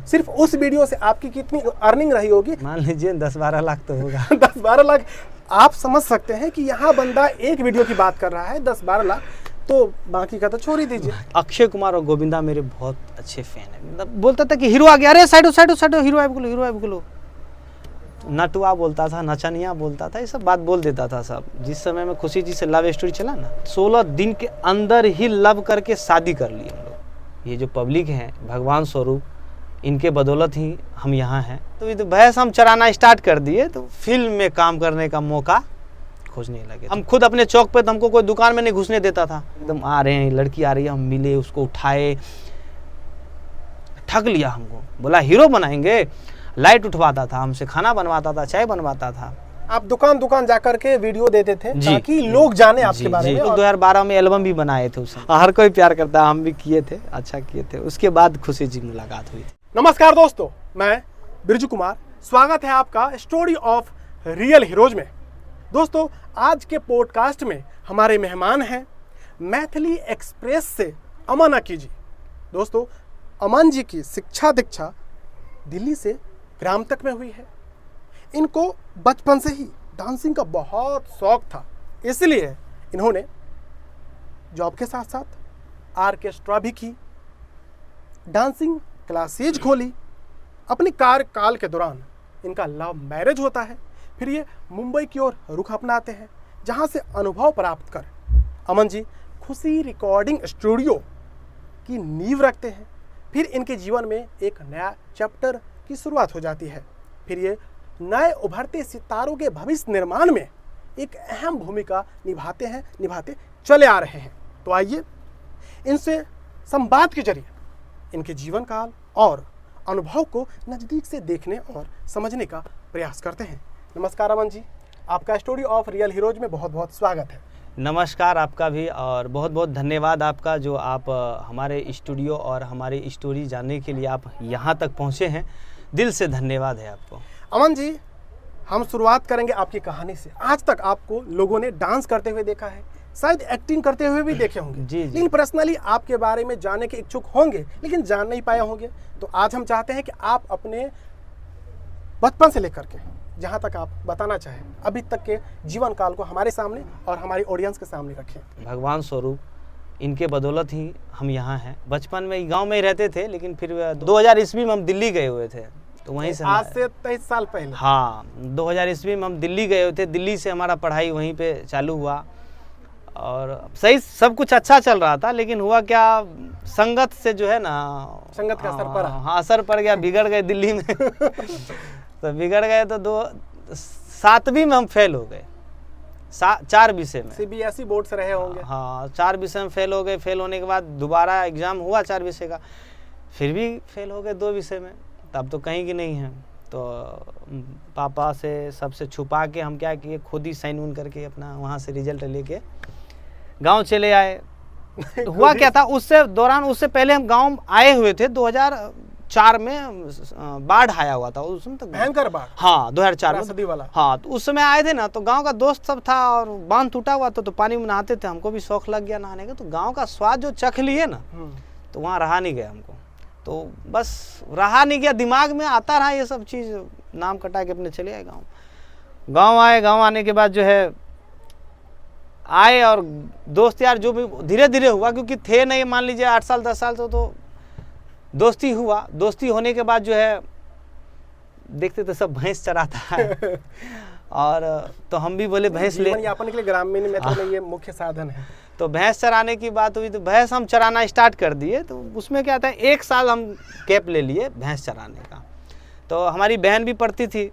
सिर्फ उस वीडियो से आपकी कितनी अर्निंग रही होगी? मान लीजिए 10-12 लाख तो होगा। 10-12 लाख। आप समझ सकते हैं कि यहाँ बंदा एक वीडियो की बात कर रहा है 10-12 लाख, तो बाकी का तो छोड़ ही दीजिए। अक्षय कुमार और गोविंदा मेरे बहुत अच्छे फैन है। मतलब बोलता था कि हीरो आ गया, अरे साइडो साइडो साइडो, हीरो आए बोलो, हीरो आए बोलो। नटुआ बोलता था, नचनिया बोलता था, ये सब बात बोल देता था सब। जिस समय में खुशी जी से लव स्टोरी चला ना, 16 दिन के अंदर ही लव करके शादी कर ली हम लोग। ये जो पब्लिक है भगवान स्वरूप, इनके बदौलत ही हम यहाँ हैं। तो ये तो भैंस हम चराना स्टार्ट कर दिए, तो फिल्म में काम करने का मौका खोजने लगे। हम खुद अपने चौक पे, तो हमको कोई दुकान में नहीं घुसने देता था। एकदम आ रहे हैं, लड़की आ रही है, हम मिले, उसको उठाए, ठग लिया हमको। बोला हीरो बनाएंगे, लाइट उठवाता था हमसे, खाना बनवाता था, चाय बनवाता था। आप दुकान दुकान जाकर के वीडियो देते थे ताकि लोग जाने आपके बारे में। 2012 में एल्बम भी बनाए थे उसमें। हर कोई प्यार करता है, हम भी किए थे, अच्छा किए थे। उसके बाद खुशी जी मुलाकात हुई थी। नमस्कार दोस्तों, मैं बिरजू कुमार, स्वागत है आपका स्टोरी ऑफ रियल हीरोज में। दोस्तों, आज के पॉडकास्ट में हमारे मेहमान हैं मैथिली एक्सप्रेस से अमन अकी जी। दोस्तों, अमन जी की शिक्षा दीक्षा दिल्ली से ग्राम तक में हुई है। इनको बचपन से ही डांसिंग का बहुत शौक था, इसलिए इन्होंने जॉब के साथ साथ ऑर्केस्ट्रा भी की, डांसिंग क्लासेज खोली। अपनी कार्यकाल के दौरान इनका लव मैरिज होता है। फिर ये मुंबई की ओर रुख अपनाते हैं, जहां से अनुभव प्राप्त कर अमन जी खुशी रिकॉर्डिंग स्टूडियो की नींव रखते हैं। फिर इनके जीवन में एक नया चैप्टर की शुरुआत हो जाती है। फिर ये नए उभरते सितारों के भविष्य निर्माण में एक अहम भूमिका निभाते चले आ रहे हैं। तो आइए इनसे संवाद के जरिए इनके जीवन काल और अनुभव को नज़दीक से देखने और समझने का प्रयास करते हैं। नमस्कार अमन जी, आपका स्टोरी ऑफ रियल हीरोज में बहुत बहुत स्वागत है। नमस्कार आपका भी, और बहुत बहुत धन्यवाद आपका, जो आप हमारे स्टूडियो और हमारी स्टोरी जानने के लिए आप यहाँ तक पहुँचे हैं। दिल से धन्यवाद है आपको। अमन जी, हम शुरुआत करेंगे आपकी कहानी से। आज तक आपको लोगों ने डांस करते हुए देखा है, शायद एक्टिंग करते हुए भी देखे होंगे, जी। लेकिन पर्सनली आपके बारे में जानने के इच्छुक होंगे, लेकिन जान नहीं पाए होंगे। तो आज हम चाहते हैं कि आप अपने बचपन से लेकर के जहाँ तक आप बताना चाहें अभी तक के जीवन काल को हमारे सामने और हमारी ऑडियंस के सामने रखें। भगवान स्वरूप, इनके बदौलत ही हम यहाँ हैं। बचपन में गांव में ही रहते थे, लेकिन फिर 2000 ईस्वी में हम दिल्ली गए हुए थे, तो वहीं से आज से 23 साल पहले। हाँ, 2000 ईस्वी में हम दिल्ली गए हुए थे। दिल्ली से हमारा पढ़ाई वहीं पे चालू हुआ और सही सब कुछ अच्छा चल रहा था। लेकिन हुआ क्या, संगत से जो है ना, संगत का असर पड़ा। हाँ, असर पड़ गया, बिगड़ गए दिल्ली में। तो बिगड़ गए तो 7वीं में हम फेल हो गए, 4 विषय में। सीबीएसई बोर्ड से रहे होंगे। हाँ, 4 विषय में फेल हो गए। फेल होने के बाद दोबारा एग्जाम हुआ 4 विषय का, फिर भी फेल हो गए 2 विषय में। तब तो कहीं की नहीं है, तो पापा से सबसे छुपा के हम क्या किए, खुद ही साइन इन करके अपना वहाँ से रिजल्ट लेके गांव चले आए। तो हुआ क्या था उससे पहले हम गांव आए हुए थे। 2004 में बाढ़ आया हुआ था, उसमें तो भयंकर बाढ़। हाँ, 2004 में सदी वाला। हाँ, तो उस समय आए थे ना, तो गांव का दोस्त सब था और बांध टूटा हुआ था, तो पानी में नहाते थे। हमको भी शौक लग गया नहाने का, तो गाँव का स्वाद जो चख लिए ना, तो वहाँ रहा नहीं गया हमको। तो बस रहा नहीं गया, दिमाग में आता रहा ये सब चीज़, नाम कटा के अपने चले आए गाँव आए। गाँव आने के बाद जो है आए, और दोस्त यार जो भी धीरे धीरे हुआ, क्योंकि थे नहीं, मान लीजिए 8 साल 10 साल तो दोस्ती हुआ। दोस्ती होने के बाद जो है देखते तो सब भैंस चराता है। और तो हम भी बोले भैंस ले, जीवन यापन के लिए ग्रामीण में तो ये मुख्य साधन है। तो भैंस चराने की बात हुई, तो भैंस हम चराना स्टार्ट कर दिए। तो उसमें क्या था, 1 साल हम गैप ले लिए भैंस चराने का। तो हमारी बहन भी पढ़ती थी,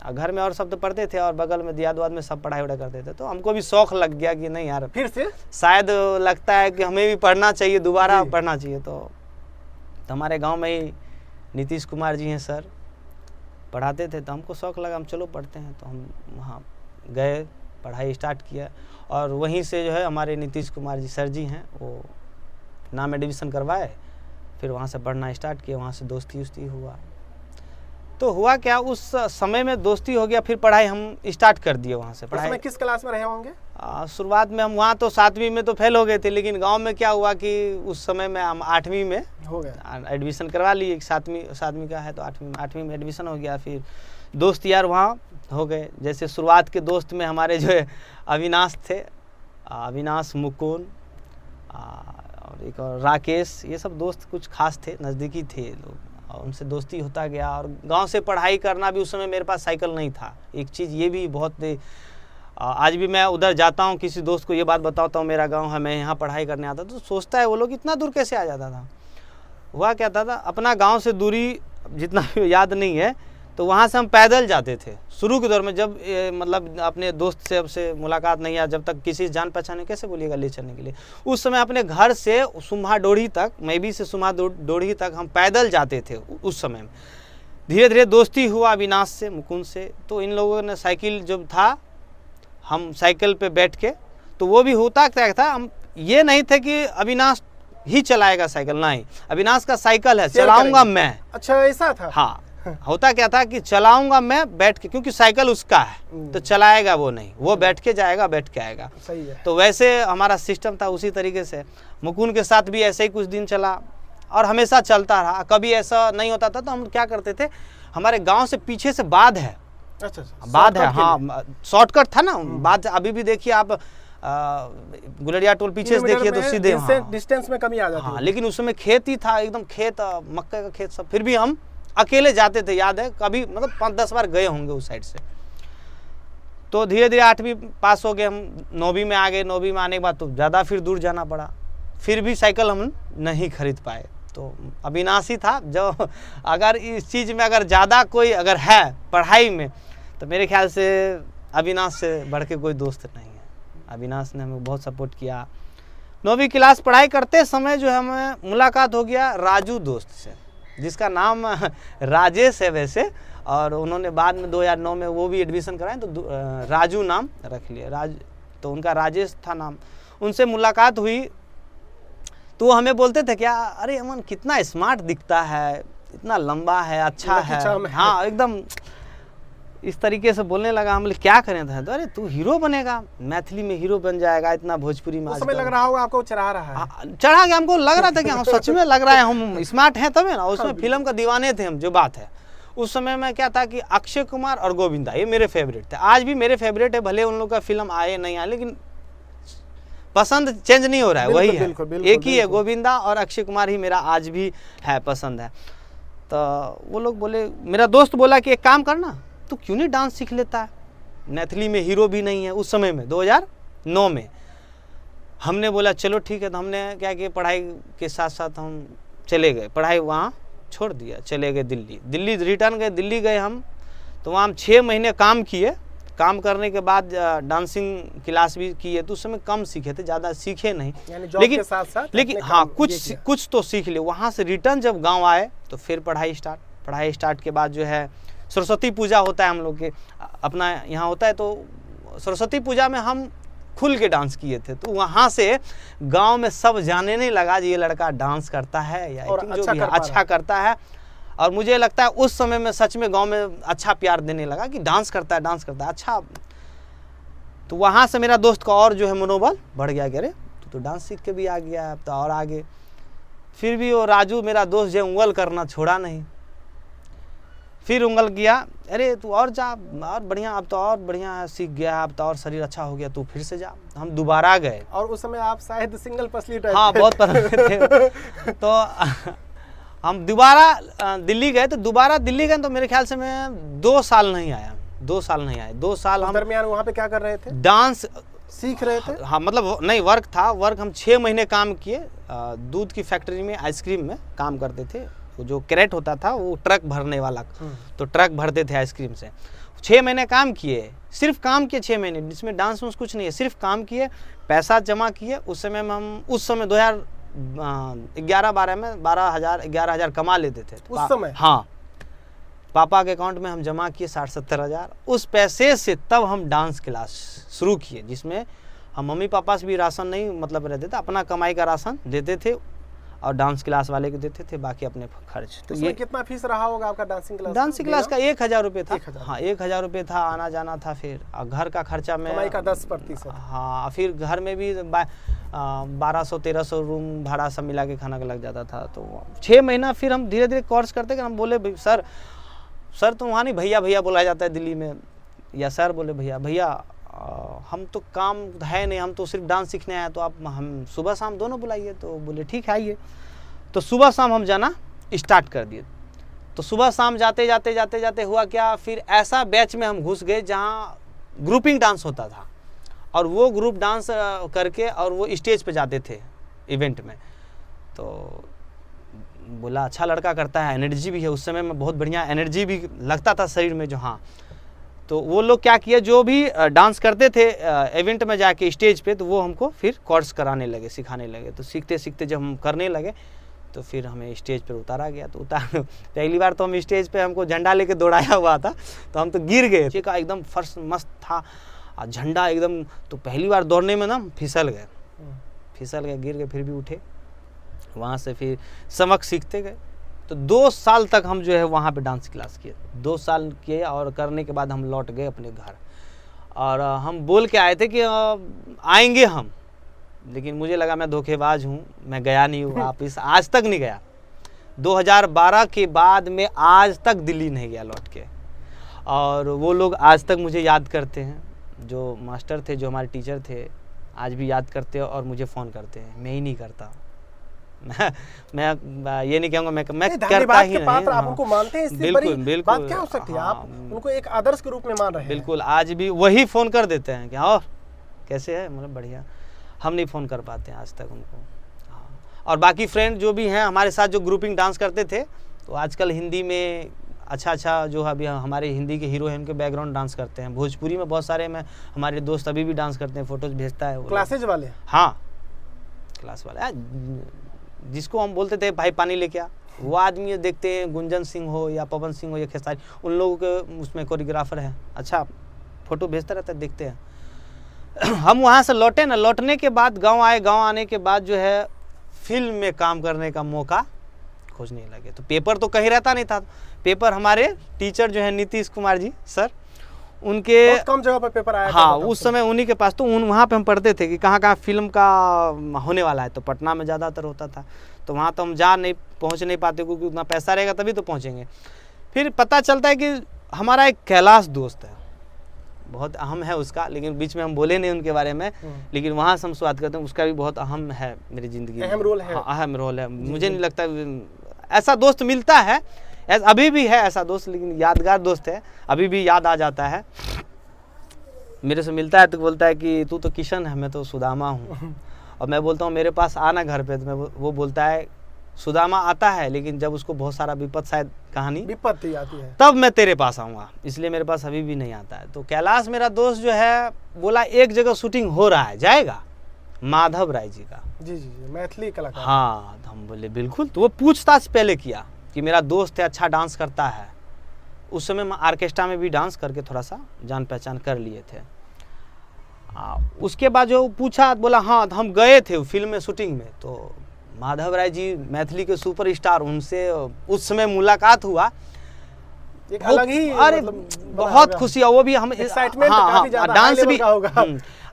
घर में और सब तो पढ़ते थे, और बगल में दियाद में सब पढ़ाई वढ़ाई करते थे। तो हमको भी शौक लग गया कि नहीं यार, फिर से शायद लगता है कि हमें भी पढ़ना चाहिए, दोबारा पढ़ना चाहिए। तो हमारे गांव में ही नीतीश कुमार जी हैं सर, पढ़ाते थे, तो हमको शौक लगा हम चलो पढ़ते हैं। तो हम वहाँ गए, पढ़ाई स्टार्ट किया, और वहीं से जो है हमारे नीतीश कुमार जी सर जी हैं, वो नाम एडमिशन करवाए। फिर वहाँ से पढ़ना स्टार्ट किया, वहाँ से दोस्ती हुआ। तो हुआ क्या, उस समय में दोस्ती हो गया, फिर पढ़ाई हम स्टार्ट कर दिए वहाँ से। उस पढ़ाई समय किस क्लास में रहे होंगे? शुरुआत में हम वहाँ तो 7वीं में तो फेल हो गए थे, लेकिन गांव में क्या हुआ कि उस समय में हम 8वीं में हो गया, एडमिशन करवा लिए। 7वीं का है तो 8वीं में एडमिशन हो गया। फिर दोस्त यार वहाँ हो गए। जैसे शुरुआत के दोस्त में हमारे जो है अविनाश थे, अविनाश, मुकुंद और एक और राकेश, ये सब दोस्त कुछ खास थे, नज़दीकी थे लोग, और उनसे दोस्ती होता गया। और गांव से पढ़ाई करना भी, उस समय मेरे पास साइकिल नहीं था। एक चीज़ ये भी बहुत, आज भी मैं उधर जाता हूँ, किसी दोस्त को ये बात बताता हूँ मेरा गांव है, मैं यहाँ पढ़ाई करने आता, तो सोचता है वो लोग इतना दूर कैसे आ जाता था। हुआ क्या था, अपना गांव से दूरी जितना भी याद नहीं है, तो वहाँ से हम पैदल जाते थे शुरू के दौर में, जब मतलब अपने दोस्त से अब से मुलाकात नहीं है, जब तक किसी जान पहचान कैसे बोलिएगा ले चलने के लिए। उस समय अपने घर से सुम्हा डोड़ी तक, मैबी से सुम्हा डोड़ी तक हम पैदल जाते थे उस समय में। धीरे धीरे दोस्ती हुआ अविनाश से, मुकुंद से, तो इन लोगों ने साइकिल जब था, हम साइकिल पे बैठ के, तो वो भी होता क्या था, हम ये नहीं थे कि अविनाश ही चलाएगा साइकिल, नहीं, अविनाश का साइकिल है, चलाऊंगा मैं। अच्छा, ऐसा था? हाँ, होता क्या था कि चलाऊंगा मैं बैठ के, क्योंकि साइकिल उसका है तो चलाएगा वो नहीं, वो बैठ के जाएगा, बैठ के आएगा। सही है। तो वैसे हमारा सिस्टम था, उसी तरीके से मुकुंद के साथ भी ऐसे ही कुछ दिन चला और हमेशा चलता रहा। कभी ऐसा नहीं होता था तो हम क्या करते थे, हमारे गांव से पीछे से बांध है। अच्छा, बांध है, हाँ, शॉर्टकट था ना बांध। अभी भी देखिए आप गुलरिया टोल पीछे से देखिए तो सीधे डिस्टेंस में कमी आ जाती है। हाँ, लेकिन उस समय खेत ही था, एकदम खेत, मक्के का खेत सब। फिर भी हम अकेले जाते थे, याद है, कभी मतलब 5-10 बार गए होंगे उस साइड से। तो धीरे धीरे 8वीं पास हो गए, हम 9वीं में आ गए। 9वीं में आने के बाद तो ज़्यादा फिर दूर जाना पड़ा, फिर भी साइकिल हम नहीं खरीद पाए। तो अविनाशी था जो, अगर इस चीज़ में अगर ज़्यादा कोई अगर है पढ़ाई में, तो मेरे ख्याल से अविनाश से बढ़ के कोई दोस्त नहीं है। अविनाश ने हमें बहुत सपोर्ट किया। 9वीं क्लास पढ़ाई करते समय जो है हमें मुलाकात हो गया राजू दोस्त से, जिसका नाम राजेश है वैसे, और उन्होंने बाद में 2009 में वो भी एडमिशन कराए तो राजू नाम रख लिया। तो उनका राजेश था नाम। उनसे मुलाकात हुई तो वो हमें बोलते थे क्या, अरे अमन कितना स्मार्ट दिखता है, इतना लंबा है, अच्छा है, हाँ एकदम इस तरीके से बोलने लगा। हम लोग क्या करें था, तो अरे तू हीरो बनेगा, मैथिली में हीरो बन जाएगा, इतना भोजपुरी में। उस समय लग रहा होगा आपको चढ़ा रहा है। चढ़ा गया, हमको लग रहा था कि हम सच में लग रहा है हम स्मार्ट हैं, तभी ना। उसमें फिल्म का दीवाने थे हम, जो बात है। उस समय में क्या था कि अक्षय कुमार और गोविंदा ये मेरे फेवरेट थे, आज भी मेरे फेवरेट है। भले उन लोग का फिल्म आए नहीं आए, लेकिन पसंद चेंज नहीं हो रहा है, वही है, एक ही है, गोविंदा और अक्षय कुमार ही मेरा आज भी है, पसंद है। तो वो लोग बोले, मेरा दोस्त बोला कि एक काम करना, तू क्यों नहीं डांस सीख लेता है, मैथिली में हीरो भी नहीं है उस समय में, 2009 में। हमने बोला चलो ठीक है। तो हमने क्या किया, पढ़ाई के साथ साथ हम चले गए, पढ़ाई वहाँ छोड़ दिया, चले गए दिल्ली रिटर्न गए। दिल्ली गए हम, तो वहाँ हम 6 महीने काम किए। काम करने के बाद डांसिंग क्लास भी किए, तो उस समय कम सीखे थे, ज़्यादा सीखे नहीं, लेकिन हाँ कुछ तो सीख लिए। वहाँ से रिटर्न जब गाँव आए तो फिर पढ़ाई स्टार्ट के बाद जो है सरस्वती पूजा होता है हम लोग के अपना यहाँ होता है, तो सरस्वती पूजा में हम खुल के डांस किए थे। तो वहाँ से गांव में सब जानने नहीं लगा ये लड़का डांस करता है या एक्टिंग जो भी है अच्छा करता है। और मुझे लगता है उस समय में सच में गांव में अच्छा प्यार देने लगा कि डांस करता है अच्छा। तो वहाँ से मेरा दोस्त का और जो है मनोबल बढ़ गया कि अरे तो डांस सीख के भी आ गया, अब तो और आगे। फिर भी वो राजू मेरा दोस्त जो उंगल करना छोड़ा नहीं, फिर उंगल किया, अरे तू और जा, और बढ़िया, अब तो और बढ़िया सीख गया, अब तो और शरीर अच्छा हो गया, तू फिर से जा। हम दोबारा गए, और उस समय आप शायद सिंगल पसली टाइप, हाँ बहुत पसंद थे। तो हम दोबारा दिल्ली गए, तो दोबारा दिल्ली गए तो मेरे ख्याल से मैं 2 साल नहीं आया। 2 साल हम दरमियान वहाँ पे क्या कर रहे थे? डांस सीख रहे थे। हाँ मतलब नहीं, वर्क था, वर्क हम 6 महीने काम किए। दूध की फैक्ट्री में आइसक्रीम में काम करते थे। वो जो कैरेट होता था वो ट्रक भरने वाला, तो ट्रक भरते थे आइसक्रीम से। 6 महीने काम किए, सिर्फ काम किए 6 महीने, जिसमें डांस वांस कुछ नहीं है, सिर्फ काम किए, पैसा जमा किए। उस समय में हम, उस समय 2011-12 में 11,000 कमा लेते थे उस समय। हाँ, पापा के अकाउंट में हम जमा किए 60-70 हज़ार। उस पैसे से तब हम डांस क्लास शुरू किए, जिसमें हम मम्मी पापा से भी राशन नहीं मतलब रहते थे, अपना कमाई का राशन देते थे। और डांस क्लास वाले को देते थे, बाकी अपने खर्च। तो ये कितना फीस रहा होगा आपका डांसिंग क्लास का 1000 रुपये था। हाँ 1000 रुपये था, आना जाना था। फिर घर का खर्चा में कमाई का 10%। हाँ फिर घर में भी 1200-1300 रूम भाड़ा सब मिला के खाना का लग जाता था। तो 6 महीना फिर हम धीरे धीरे कोर्स करते गए। हम बोले सर तो वहाँ नहीं भैया बुलाया जाता है दिल्ली में, या सर बोले भैया हम तो काम है नहीं, हम तो सिर्फ डांस सीखने आए, तो आप हम सुबह शाम दोनों बुलाइए। तो बोले ठीक है आइए। तो सुबह शाम हम जाना स्टार्ट कर दिए। तो सुबह शाम जाते हुआ क्या, फिर ऐसा बैच में हम घुस गए जहाँ ग्रुपिंग डांस होता था, और वो ग्रुप डांस करके और वो स्टेज पे जाते थे इवेंट में। तो बोला अच्छा लड़का करता है, एनर्जी भी है। उस समय में बहुत बढ़िया एनर्जी भी लगता था शरीर में जो। हाँ तो वो लोग क्या किया, जो भी डांस करते थे इवेंट में जाके स्टेज पे, तो वो हमको फिर कोर्स कराने लगे, सिखाने लगे। तो सीखते सीखते जब हम करने लगे तो फिर हमें स्टेज पर उतारा गया। तो पहली बार तो हम स्टेज पे हमको झंडा लेके दौड़ाया हुआ था, तो हम तो गिर गए। का एकदम फर्श मस्त था, झंडा एकदम। तो पहली बार दौड़ने में ना फिसल गए, गिर गए, फिर भी उठे। वहाँ से फिर समक सीखते गए। तो 2 साल तक हम जो है वहाँ पे डांस क्लास किए, 2 साल किए। और करने के बाद हम लौट गए अपने घर, और हम बोल के आए थे कि आएंगे हम, लेकिन मुझे लगा मैं धोखेबाज हूँ, मैं गया नहीं हूँ वापिस, आज तक नहीं गया। 2012 के बाद में आज तक दिल्ली नहीं गया लौट के। और वो लोग आज तक मुझे याद करते हैं, जो मास्टर थे, जो हमारे टीचर थे, आज भी याद करते हैं और मुझे फ़ोन करते हैं। मैं ही नहीं करता, मैं ये नहीं कहूँगा मैं करता ही नहीं। आप उनको मानते हैं, इससे बड़ी बात क्या हो सकती है? आप उनको एक आदर्श के रूप में मान रहे हैं। बिल्कुल, आज भी वही फ़ोन कर देते हैं कि और कैसे है, मतलब बढ़िया। हम नहीं फ़ोन कर पाते हैं आज तक उनको। हाँ, और बाकी फ्रेंड जो भी हैं हमारे साथ, जो ग्रुपिंग डांस करते थे, तो आजकल हिंदी में अच्छा जो अभी हमारे हिंदी के हीरो हैं, उनके बैकग्राउंड डांस करते हैं। भोजपुरी में बहुत सारे में हमारे दोस्त अभी भी डांस करते हैं, फ़ोटोज़ भेजता है। क्लासेज वाले? हाँ क्लास वाले, जिसको हम बोलते थे भाई पानी लेके आ, वो आदमी देखते हैं, गुंजन सिंह हो या पवन सिंह हो या खेसारी, उन लोगों के उसमें कोरियोग्राफर है। अच्छा फ़ोटो भेजता रहता है, देखते हैं। हम वहाँ से लौटे ना, लौटने के बाद गांव आए। गांव आने के बाद जो है फिल्म में काम करने का मौका खोजने लगे। तो पेपर तो कहीं रहता नहीं था। पेपर हमारे टीचर जो है नीतीश कुमार जी सर, उनके बहुत कम जगह पर पेपर आया। हाँ उस समय उन्हीं के पास, तो वहाँ पे हम पढ़ते थे कि कहाँ फिल्म का होने वाला है। तो पटना में ज़्यादातर होता था, तो वहाँ तो हम पहुँच नहीं पाते, क्योंकि उतना पैसा रहेगा तभी तो पहुँचेंगे। फिर पता चलता है कि हमारा एक कैलाश दोस्त है, बहुत अहम है उसका, लेकिन बीच में हम बोले नहीं उनके बारे में, लेकिन वहाँ से हम बात करते हैं। उसका भी बहुत अहम है मेरी ज़िंदगी में, अहम रोल है। हाँ अहम रोल है। मुझे नहीं लगता ऐसा दोस्त मिलता है, अभी भी है ऐसा दोस्त, लेकिन यादगार दोस्त है, अभी भी याद आ जाता है। मेरे से मिलता है तो बोलता है कि तू तो किशन है, मैं तो सुदामा हूँ। और मैं बोलता हूँ मेरे पास आना घर पे, तो वो बोलता है सुदामा आता है, लेकिन जब उसको बहुत सारा शायद विपत्ति आती है, तब मैं तेरे पास आऊँगा, इसलिए मेरे पास अभी भी नहीं आता है। तो कैलाश मेरा दोस्त जो है बोला एक जगह शूटिंग हो रहा है, जाएगा, माधव राय जी का। जी मैथिली कलाकार। हाँ तो हम बोले बिल्कुल। तो वो पूछताछ पहले किया कि मेरा दोस्त है, अच्छा डांस करता है। उस समय मैं ऑर्केस्ट्रा में भी डांस करके थोड़ा सा जान पहचान कर लिए थे। उसके बाद जो पूछा, बोला हाँ हम गए थे फिल्म में शूटिंग में। तो माधव राय जी मैथिली के सुपरस्टार, उनसे उस समय मुलाकात हुआ, एक अलग ही अरे बहुत खुशी है। वो भी हम एक्साइटमेंट काफी ज्यादा,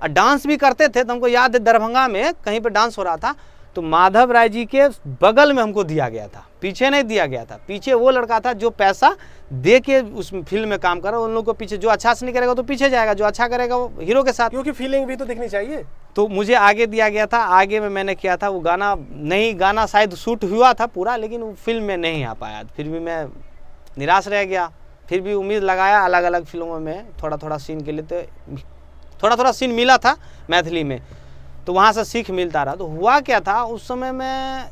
डांस भी करते थे। तो हमको याद है दरभंगा में कहीं पे डांस हो रहा था, तो माधव राय जी के बगल में हमको दिया गया था, पीछे नहीं दिया गया था। पीछे वो लड़का था जो पैसा दे के उस फिल्म में काम कर रहा है। उन लोगों को पीछे, जो अच्छा से नहीं करेगा तो पीछे जाएगा, जो अच्छा करेगा वो हीरो के साथ, क्योंकि फीलिंग भी तो दिखनी चाहिए। तो मुझे आगे दिया गया था, आगे में मैंने किया था। वो गाना शायद शूट हुआ था पूरा, लेकिन वो फिल्म में नहीं आ पाया। फिर भी मैं निराश रह गया। फिर भी उम्मीद लगाया अलग अलग फिल्मों में थोड़ा सीन के लिए, तो थोड़ा सीन मिला था मैथिली में, तो वहाँ से सीख मिलता रहा। तो हुआ क्या था, उस समय में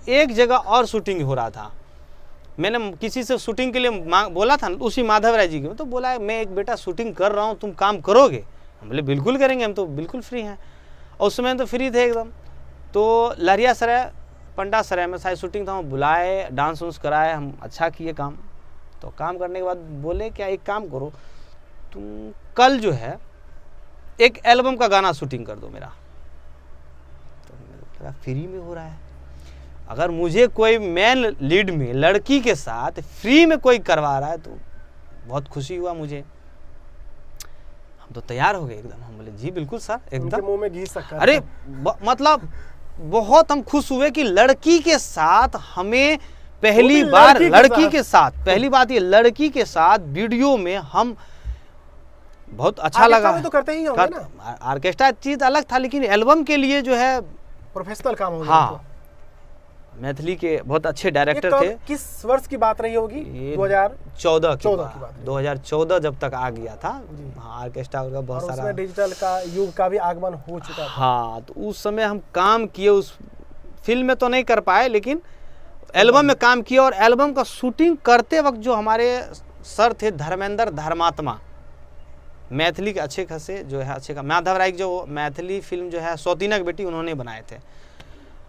एक जगह और शूटिंग हो रहा था। मैंने किसी से शूटिंग के लिए बोला था, उसी माधव राय जी की, तो बोला मैं एक बेटा शूटिंग कर रहा हूँ, तुम काम करोगे? हम बोले बिल्कुल करेंगे, हम तो बिल्कुल फ्री हैं। और उस समय तो फ्री थे एकदम। तो लहरिया सराय, पंडा सराय में शायद शूटिंग था, बुलाए, डांस वांस कराए, हम अच्छा किए काम। तो काम करने के बाद बोले क्या एक काम करो, तुम कल जो है एक एल्बम का गाना शूटिंग कर दो मेरा। तो फ्री में हो रहा है, अगर मुझे कोई मेन लीड में लड़की के साथ फ्री में कोई करवा रहा है तो बहुत खुशी हुआ मुझे। हम तो तैयार हो गए एकदम, हम बोले जी बिल्कुल सर एकदम। मुंह में घी शक्कर। अरे मतलब बहुत हम खुश हुए कि लड़की के साथ हमें पहली बार लड़की के साथ पहली बात ये लड़की के साथ वीडियो में हम बहुत अच्छा लगा। तो करते ही होंगे ना। ऑर्केस्ट्रा चीज अलग था, लेकिन एल्बम के लिए जो है प्रोफेशनल काम हो गया। हाँ, मैथिली के बहुत अच्छे डायरेक्टर थे। किस वर्ष की बात रही होगी? 2014 की बात। 2014 जब तक आ गया था। हाँ, ऑर्केस्ट्रा का बहुत सारा डिजिटल का युग का भी आगमन हो चुका था। हाँ, तो उस समय हम काम किए, उस फिल्म में तो नहीं कर पाए लेकिन एल्बम में काम किया। और एल्बम का शूटिंग करते वक्त जो हमारे सर थे धर्मेंद्र धर्मात्मा, मैथिली के अच्छे खासे जो है अच्छे का माधव राय जो मैथिली फिल्म जो है सौतीना की बेटी उन्होंने बनाए थे।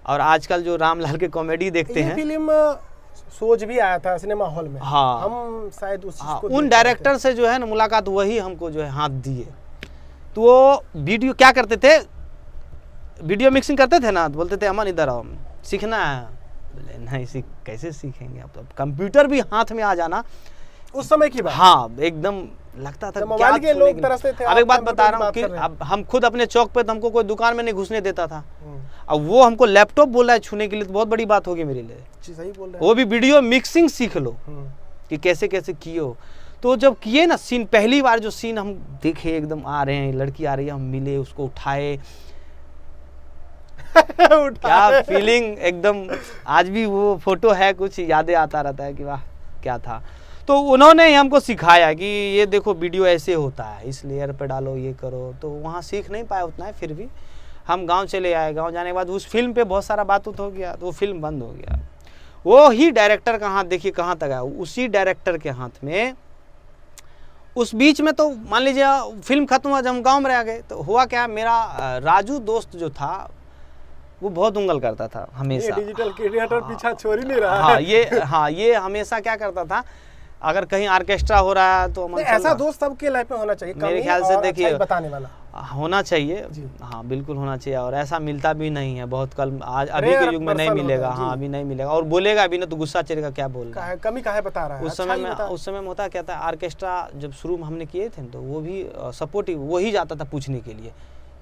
और आजकल जो रामलाल के कॉमेडी देखते हैं, फिल्म सोच भी आया था सिनेमा हॉल में। हाँ, हम शायद उस चीज को उन डायरेक्टर से जो है ना मुलाकात, वही हमको जो है हाथ दिए। तो वो वीडियो क्या करते थे, वीडियो मिक्सिंग करते थे ना, तो बोलते थे अमन इधर आओ सीखना है। बोले नहीं कैसे सीखेंगे, अब कंप्यूटर भी हाथ में आ जाना उस समय की बात। हाँ, एकदम लगता था मोबाइल के लोग तरसते थे। अब एक बात बता रहा हूँ कि अब हम खुद अपने चौक पे, तो हमको कोई दुकान में नहीं घुसने देता था। अब वो हमको लैपटॉप बोला है छूने के लिए, तो बहुत बड़ी बात होगी मेरे लिए। सही बोल रहे हैं। वो भी वीडियो मिक्सिंग सीख लो कि कैसे कैसे किए हो। तो जब किए ना सीन, पहली बार जो सीन हम देखे, एकदम आ रहे हैं, लड़की आ रही है, हम मिले, उसको उठाए क्या फीलिंग एकदम, आज भी वो फोटो है, कुछ यादें आता रहता है कि वाह क्या था। तो उन्होंने ही हमको सिखाया कि ये देखो वीडियो ऐसे होता है, इस लेयर पे डालो, ये करो। तो वहाँ सीख नहीं पाए उतना है, फिर भी हम गांव चले आए। गांव जाने के बाद उस फिल्म पे बहुत सारा बात हो गया, तो वो फिल्म बंद हो गया। वो ही डायरेक्टर का हाथ देखिए कहाँ तक आया, उसी डायरेक्टर के हाथ में। उस बीच में तो मान लीजिए फिल्म खत्म हुआ, जब हम गाँव में रह गए तो हुआ क्या, मेरा राजू दोस्त जो था वो बहुत उंगल करता था हमेशा। ये डिजिटल क्रिएटर पीछा छोड़ ही नहीं रहा है। ये हमेशा क्या करता था, अगर कहीं ऑर्केस्ट्रा हो रहा है तो ऐसा दोस्त सबके लाइफ में होना चाहिए, मेरे ख्याल से देखिए बताने वाला होना चाहिए। हाँ बिल्कुल होना चाहिए, और ऐसा मिलता भी नहीं है बहुत कल, आज अभी के युग में नहीं मिलेगा। हाँ, अभी नहीं मिलेगा, और बोलेगा भी ना तो गुस्सा चलेगा, क्या बोल रहा है, कमी काहे बता रहा है। उस समय में होता क्या था, ऑर्केस्ट्रा जब शुरू में हमने किए थे तो वो भी सपोर्टिव, वही जाता था पूछने के लिए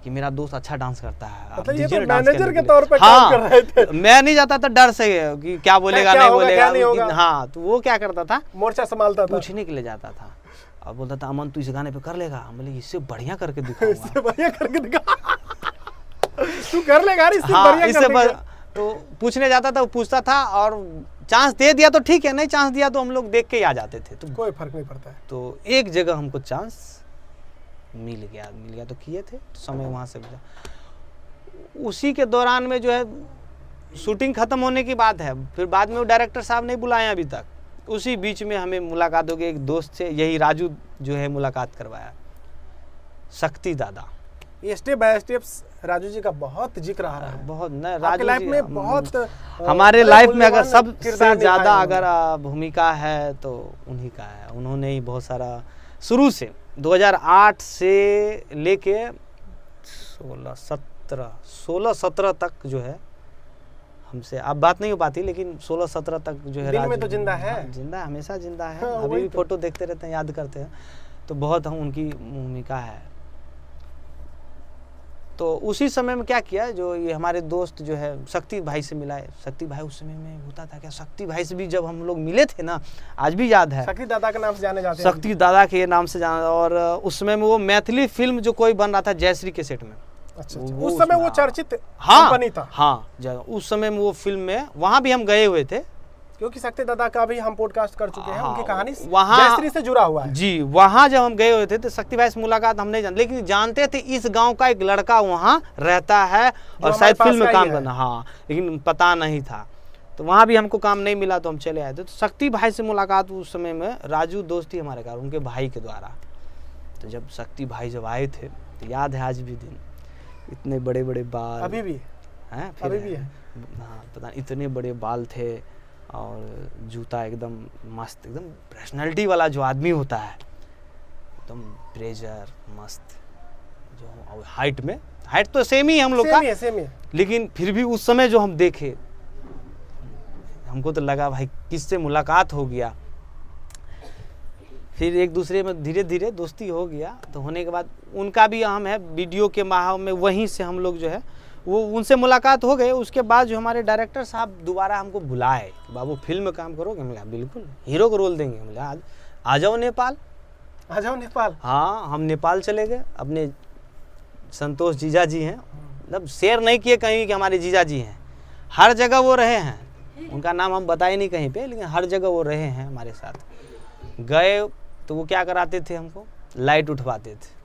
कि मेरा दोस्त अच्छा डांस करता है, मतलब ये तो मैनेजर के तौर पे काम कर रहे थे। मैं नहीं जाता था डर से कि क्या बोलेगा नहीं बोलेगा। हाँ, तो वो क्या करता था, मोर्चा संभालता था, पूछने के लिए जाता था। और बोलता था अमन तू इस गाने पे कर लेगा, हम बोले इससे बढ़िया करके दिखाऊंगा। इससे बढ़िया करके दिखा तू कर लेगा इससे हाँ, बढ़िया इससे तो पूछने जाता था, वो पूछता था, और चांस दे दिया तो ठीक है, नहीं चांस दिया तो हम लोग देख के ही आ जाते थे, तो कोई फर्क नहीं पड़ता है। तो एक जगह हमको चांस मिल गया तो किए थे, तो समय वहाँ से गुजरा। उसी के दौरान में जो है शूटिंग खत्म होने की बात है, फिर बाद में वो डायरेक्टर साहब नहीं बुलाए अभी तक। उसी बीच में हमें मुलाकात हो गई एक दोस्त से, यही राजू जो है मुलाकात करवाया, शक्ति दादा। ये step by steps Raju ji का बहुत जिक्र आ रहा है, बहुत न राजू लाइफ में बहुत हमारे लाइफ में अगर सबसे ज़्यादा अगर भूमिका है तो उन्हीं का है। उन्होंने ही बहुत सारा शुरू से 2008 से लेके 16-17 तक जो है हमसे अब बात नहीं हो पाती, लेकिन 16-17 तक जो है दिल में तो जिंदा है। जिंदा है, हमेशा जिंदा है। अभी भी फोटो देखते रहते हैं, याद करते हैं, तो बहुत हम उनकी भूमिका है। तो उसी समय में क्या किया, जो ये हमारे दोस्त जो है शक्ति भाई से मिला है। शक्ति भाई उस समय में होता था क्या, शक्ति भाई से भी जब हम लोग मिले थे ना, आज भी याद है, शक्ति दादा के नाम से जाने जाते हैं, शक्ति दादा के नाम से जाना। और उस समय में वो मैथिली फिल्म जो कोई बन रहा था जयश्री के सेट में, अच्छा, उस समय वो चर्चित कंपनी था। हाँ, उस समय में वो फिल्म में वहाँ भी हम गए हुए थे, क्योंकि शक्ति दादा का भी हम पॉडकास्ट कर चुके हैं। हाँ, उनकी कहानी वहाँ जयश्री से जुड़ा हुआ है। जी, वहाँ जब हम गए हुए थे तो शक्ति भाई से मुलाकात हम नहीं जानते, लेकिन जानते थे इस गांव का एक लड़का वहाँ रहता है और शायद फिल्म में काम करना। हाँ, लेकिन पता नहीं था, तो वहाँ भी हमको काम नहीं मिला, तो हम चले आए थे। तो शक्ति भाई से मुलाकात उस समय में राजू दोस्त ही हमारे घर, उनके भाई के द्वारा। तो जब शक्ति भाई जब आए थे तो याद है आज भी दिन, इतने बड़े बड़े बाल, अभी भी हैं, अभी भी है। हाँ, पता नहीं, इतने बड़े बाल थे, और जूता एकदम मस्त, एकदम पर्सनैलिटी वाला जो आदमी होता है, एकदम ब्रेजर मस्त। जो हाइट में, हाइट तो सेम ही हम लोग का, सेम ही है। लेकिन फिर भी उस समय जो हम देखे हमको तो लगा भाई किससे मुलाकात हो गया। फिर एक दूसरे में धीरे धीरे दोस्ती हो गया। तो होने के बाद उनका भी हम है वीडियो के माह में, वहीं से हम लोग जो है वो उनसे मुलाकात हो गए। उसके बाद जो हमारे डायरेक्टर साहब दोबारा हमको बुलाए, बाबू फिल्म में काम करोगे? मिला बिल्कुल, हीरो को रोल देंगे। मिला आज आ जाओ नेपाल। आ जाओ नेपाल। हाँ, हम नेपाल चले गए। अपने संतोष जीजा जी हैं, मतलब शेयर नहीं किए कहीं कि हमारे जीजा जी हैं, हर जगह वो रहे हैं। उनका नाम हम बताए नहीं कहीं पे, लेकिन हर जगह वो रहे हैं हमारे साथ। गए तो वो क्या कराते थे, हमको लाइट उठवाते थे,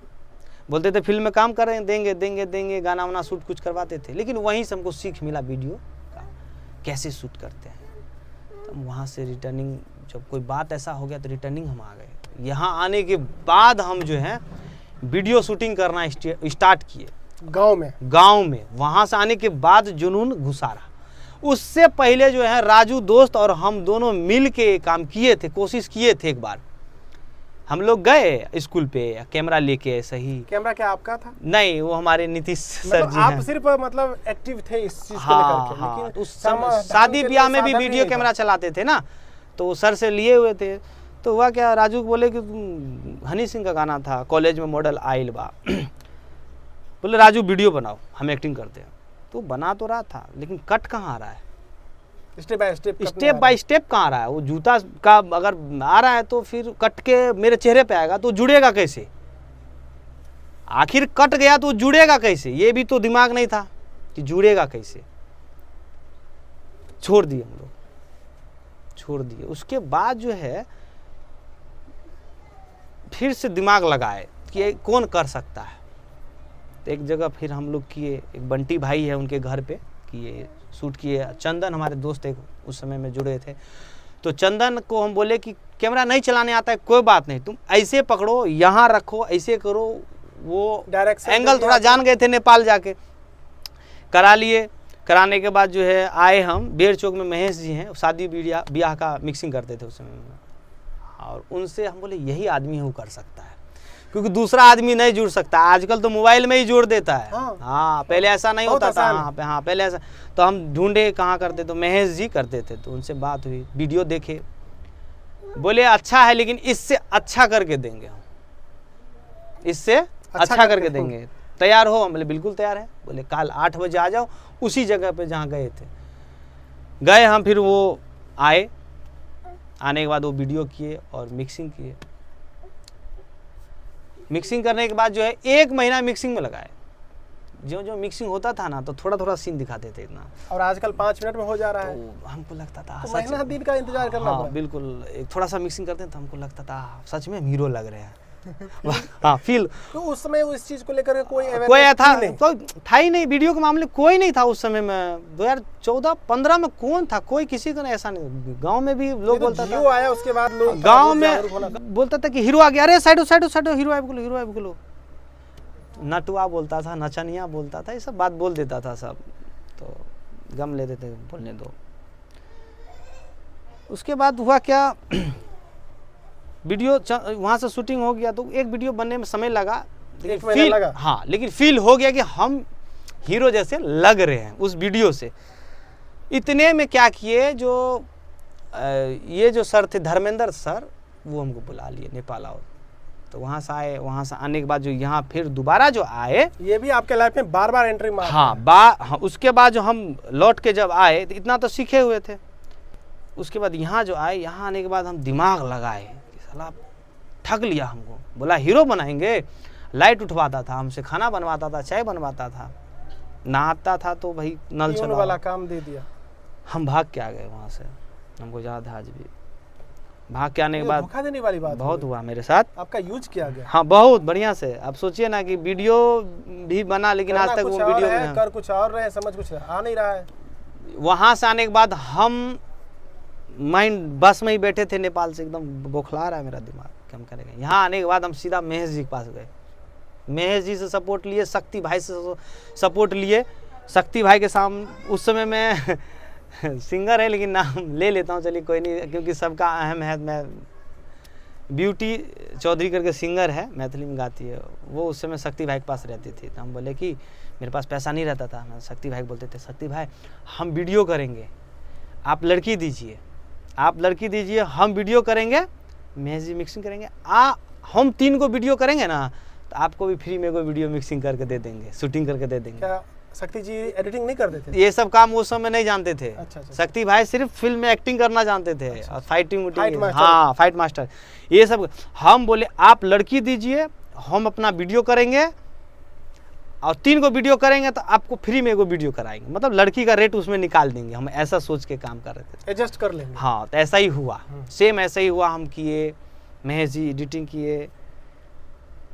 बोलते थे फिल्म में काम कर रहे हैं, देंगे देंगे देंगे, गाना वाना शूट कुछ करवाते थे। लेकिन वहीं से हमको सीख मिला वीडियो का कैसे शूट करते हैं। तो हम वहाँ से रिटर्निंग, जब कोई बात ऐसा हो गया तो रिटर्निंग हम आ गए। यहाँ आने के बाद हम जो है वीडियो शूटिंग करना स्टार्ट किए गांव में। वहाँ से आने के बाद जुनून घुसा रहा। उससे पहले जो है राजू दोस्त और हम दोनों मिल के काम किए थे, कोशिश किए थे। एक बार हम लोग गए स्कूल पे कैमरा लेके। सही कैमरा क्या आपका था? नहीं, वो हमारे नीतीश सर जी आप हैं। सिर्फ मतलब एक्टिव थे इस चीज को हाँ, लेकर के। हाँ, लेकिन उस समय शादी ब्याह में भी वीडियो कैमरा चलाते थे ना, तो सर से लिए हुए थे। तो हुआ क्या, राजू को बोले कि हनी सिंह का गाना था, कॉलेज में मॉडल आइल बा, बोले राजू वीडियो बनाओ, हम एक्टिंग करते हैं। तो बना तो रहा था, लेकिन कट कहाँ आ रहा है, स्टेप बाय स्टेप कहाँ आ रहा है। वो जूता का अगर आ रहा है तो फिर कट के मेरे चेहरे पे आएगा तो जुड़ेगा कैसे, आखिर कट गया तो जुड़ेगा कैसे, ये भी तो दिमाग नहीं था कि जुड़ेगा कैसे। छोड़ दिए हम लोग, छोड़ दिए। उसके बाद जो है फिर से दिमाग लगाए कि ये कौन कर सकता है। तो एक जगह फिर हम लोग किए, एक बंटी भाई है उनके घर पे किए, शूट किए। चंदन हमारे दोस्त एक उस समय में जुड़े थे। तो चंदन को हम बोले कि कैमरा नहीं चलाने आता है, कोई बात नहीं, तुम ऐसे पकड़ो, यहाँ रखो, ऐसे करो। वो डायरेक्ट एंगल थोड़ा जान गए थे, नेपाल जाके करा लिए। कराने के बाद जो है आए हम बेर चौक में, महेश जी हैं, शादी ब्याह का मिक्सिंग करते थे उस समय में। और उनसे हम बोले यही आदमी वो कर सकता है, क्योंकि दूसरा आदमी नहीं जुड़ सकता। आजकल तो मोबाइल में ही जोड़ देता है। हाँ, पहले ऐसा नहीं होता था। हाँ, पहले ऐसा। तो हम ढूंढे कहाँ करते, तो महेश जी करते थे। तो उनसे बात हुई, वीडियो देखे, बोले अच्छा है लेकिन इससे अच्छा करके देंगे हम, इससे अच्छा करके देंगे, तैयार हो? हम बोले बिल्कुल तैयार है। बोले कल 8 बजे आ जाओ उसी जगह पे जहाँ गए थे। गए हम, फिर वो आए। आने के बाद वो वीडियो किए और मिक्सिंग किए। मिक्सिंग करने के बाद जो है 1 महीना मिक्सिंग में लगाए। जो मिक्सिंग होता था ना, तो थोड़ा थोड़ा सीन दिखाते थे इतना। और आजकल 5 मिनट में हो जा रहा है। तो हमको लगता था तो महीना दिन का इंतजार करना पड़ा। बिल्कुल, एक थोड़ा सा मिक्सिंग करते हैं तो हमको लगता था सच में हम हीरो लग रहे हैं। हाँ, फील। तो उस समय उस चीज को लेकर कोई था तो था ही नहीं, वीडियो के मामले कोई नहीं था उस समय में। 2014-15 में कौन था, कोई किसी को ऐसा नहीं। गांव में भी लोग बोलता था, आया उसके बाद लोग गांव में बोलता था कि हीरो आ गया, अरे साइडो हीरो आए बोलो। नटुआ बोलता था, नचनिया बोलता था, ये सब बात बोल देता था सब। तो गम लेते थे, बोलने दो। उसके बाद हुआ क्या, वीडियो वहाँ से शूटिंग हो गया। तो एक वीडियो बनने में समय लगा, लेकिन फील हो गया कि हम हीरो जैसे लग रहे हैं उस वीडियो से। इतने में क्या किए, जो ये जो सर थे धर्मेंद्र सर, वो हमको बुला लिए नेपाल आओ। तो वहाँ से आए। वहाँ से आने के बाद जो यहाँ फिर दोबारा जो आए, ये भी आपके लाइफ में बार बार एंट्री मारा। हाँ, उसके बाद जो हम लौट के जब आए तो इतना तो सीखे हुए थे। उसके बाद यहाँ जो आए, यहाँ आने के बाद हम दिमाग लगाए कि साला ठग लिया हमको। बोला हीरो बनाएंगे, लाइट उठवाता था हमसे, खाना बनवाता था, चाय बनवाता था, नहाता था तो भाई नल चला वाला काम दे दिया। हम भाग के आ गए वहाँ से, हमको याद है आज भी। भाग के आने के बाद धोखा देने वाली बात बहुत हुआ मेरे साथ। आपका यूज किया गया? हाँ, बहुत बढ़िया से। आप सोचिए ना कि वीडियो भी बना, लेकिन आज तक वो वीडियो में कर कुछ और रहे, समझ कुछ आ नहीं रहा है। वहाँ से आने के बाद हम माइंड बस में ही बैठे थे नेपाल से, एकदम बौखला रहा है मेरा दिमाग, क्या हम करेंगे। यहाँ आने के बाद हम सीधा महेश जी के पास गए। महेश जी से सपोर्ट लिए, शक्ति भाई से सपोर्ट लिए। शक्ति भाई के सामने उस समय मैं सिंगर है लेकिन नाम ले लेता हूँ, चलिए कोई नहीं, क्योंकि सबका अहम है। मैं ब्यूटी चौधरी करके सिंगर है, मैथिली में गाती है, वो उस समय शक्ति भाई के पास रहती थी। तो हम बोले कि मेरे पास पैसा नहीं रहता था, मैं शक्ति भाई को बोलते थे, शक्ति भाई हम वीडियो करेंगे, आप लड़की दीजिए, हम वीडियो करेंगे, महेश जी मिक्सिंग करेंगे। हम 3 को वीडियो करेंगे ना तो आपको भी फ्री में कोई वीडियो मिक्सिंग करके दे देंगे, शूटिंग करके दे देंगे। क्या शक्ति जी एडिटिंग नहीं करते थे? ये सब काम उस समय नहीं जानते थे। अच्छा। शक्ति भाई सिर्फ फिल्म में एक्टिंग करना जानते थे और फाइटिंग मास्टर। हाँ, फाइट मास्टर ये सब। हम बोले आप लड़की दीजिए, हम अपना वीडियो करेंगे और 3 को वीडियो करेंगे तो आपको फ्री में एगो वीडियो कराएंगे, मतलब लड़की का रेट उसमें निकाल देंगे। हम ऐसा सोच के काम कर रहे थे, एडजस्ट कर लेंगे। हाँ। तो ऐसा ही हुआ, सेम ऐसा ही हुआ। हम किए, महेश जी एडिटिंग किए,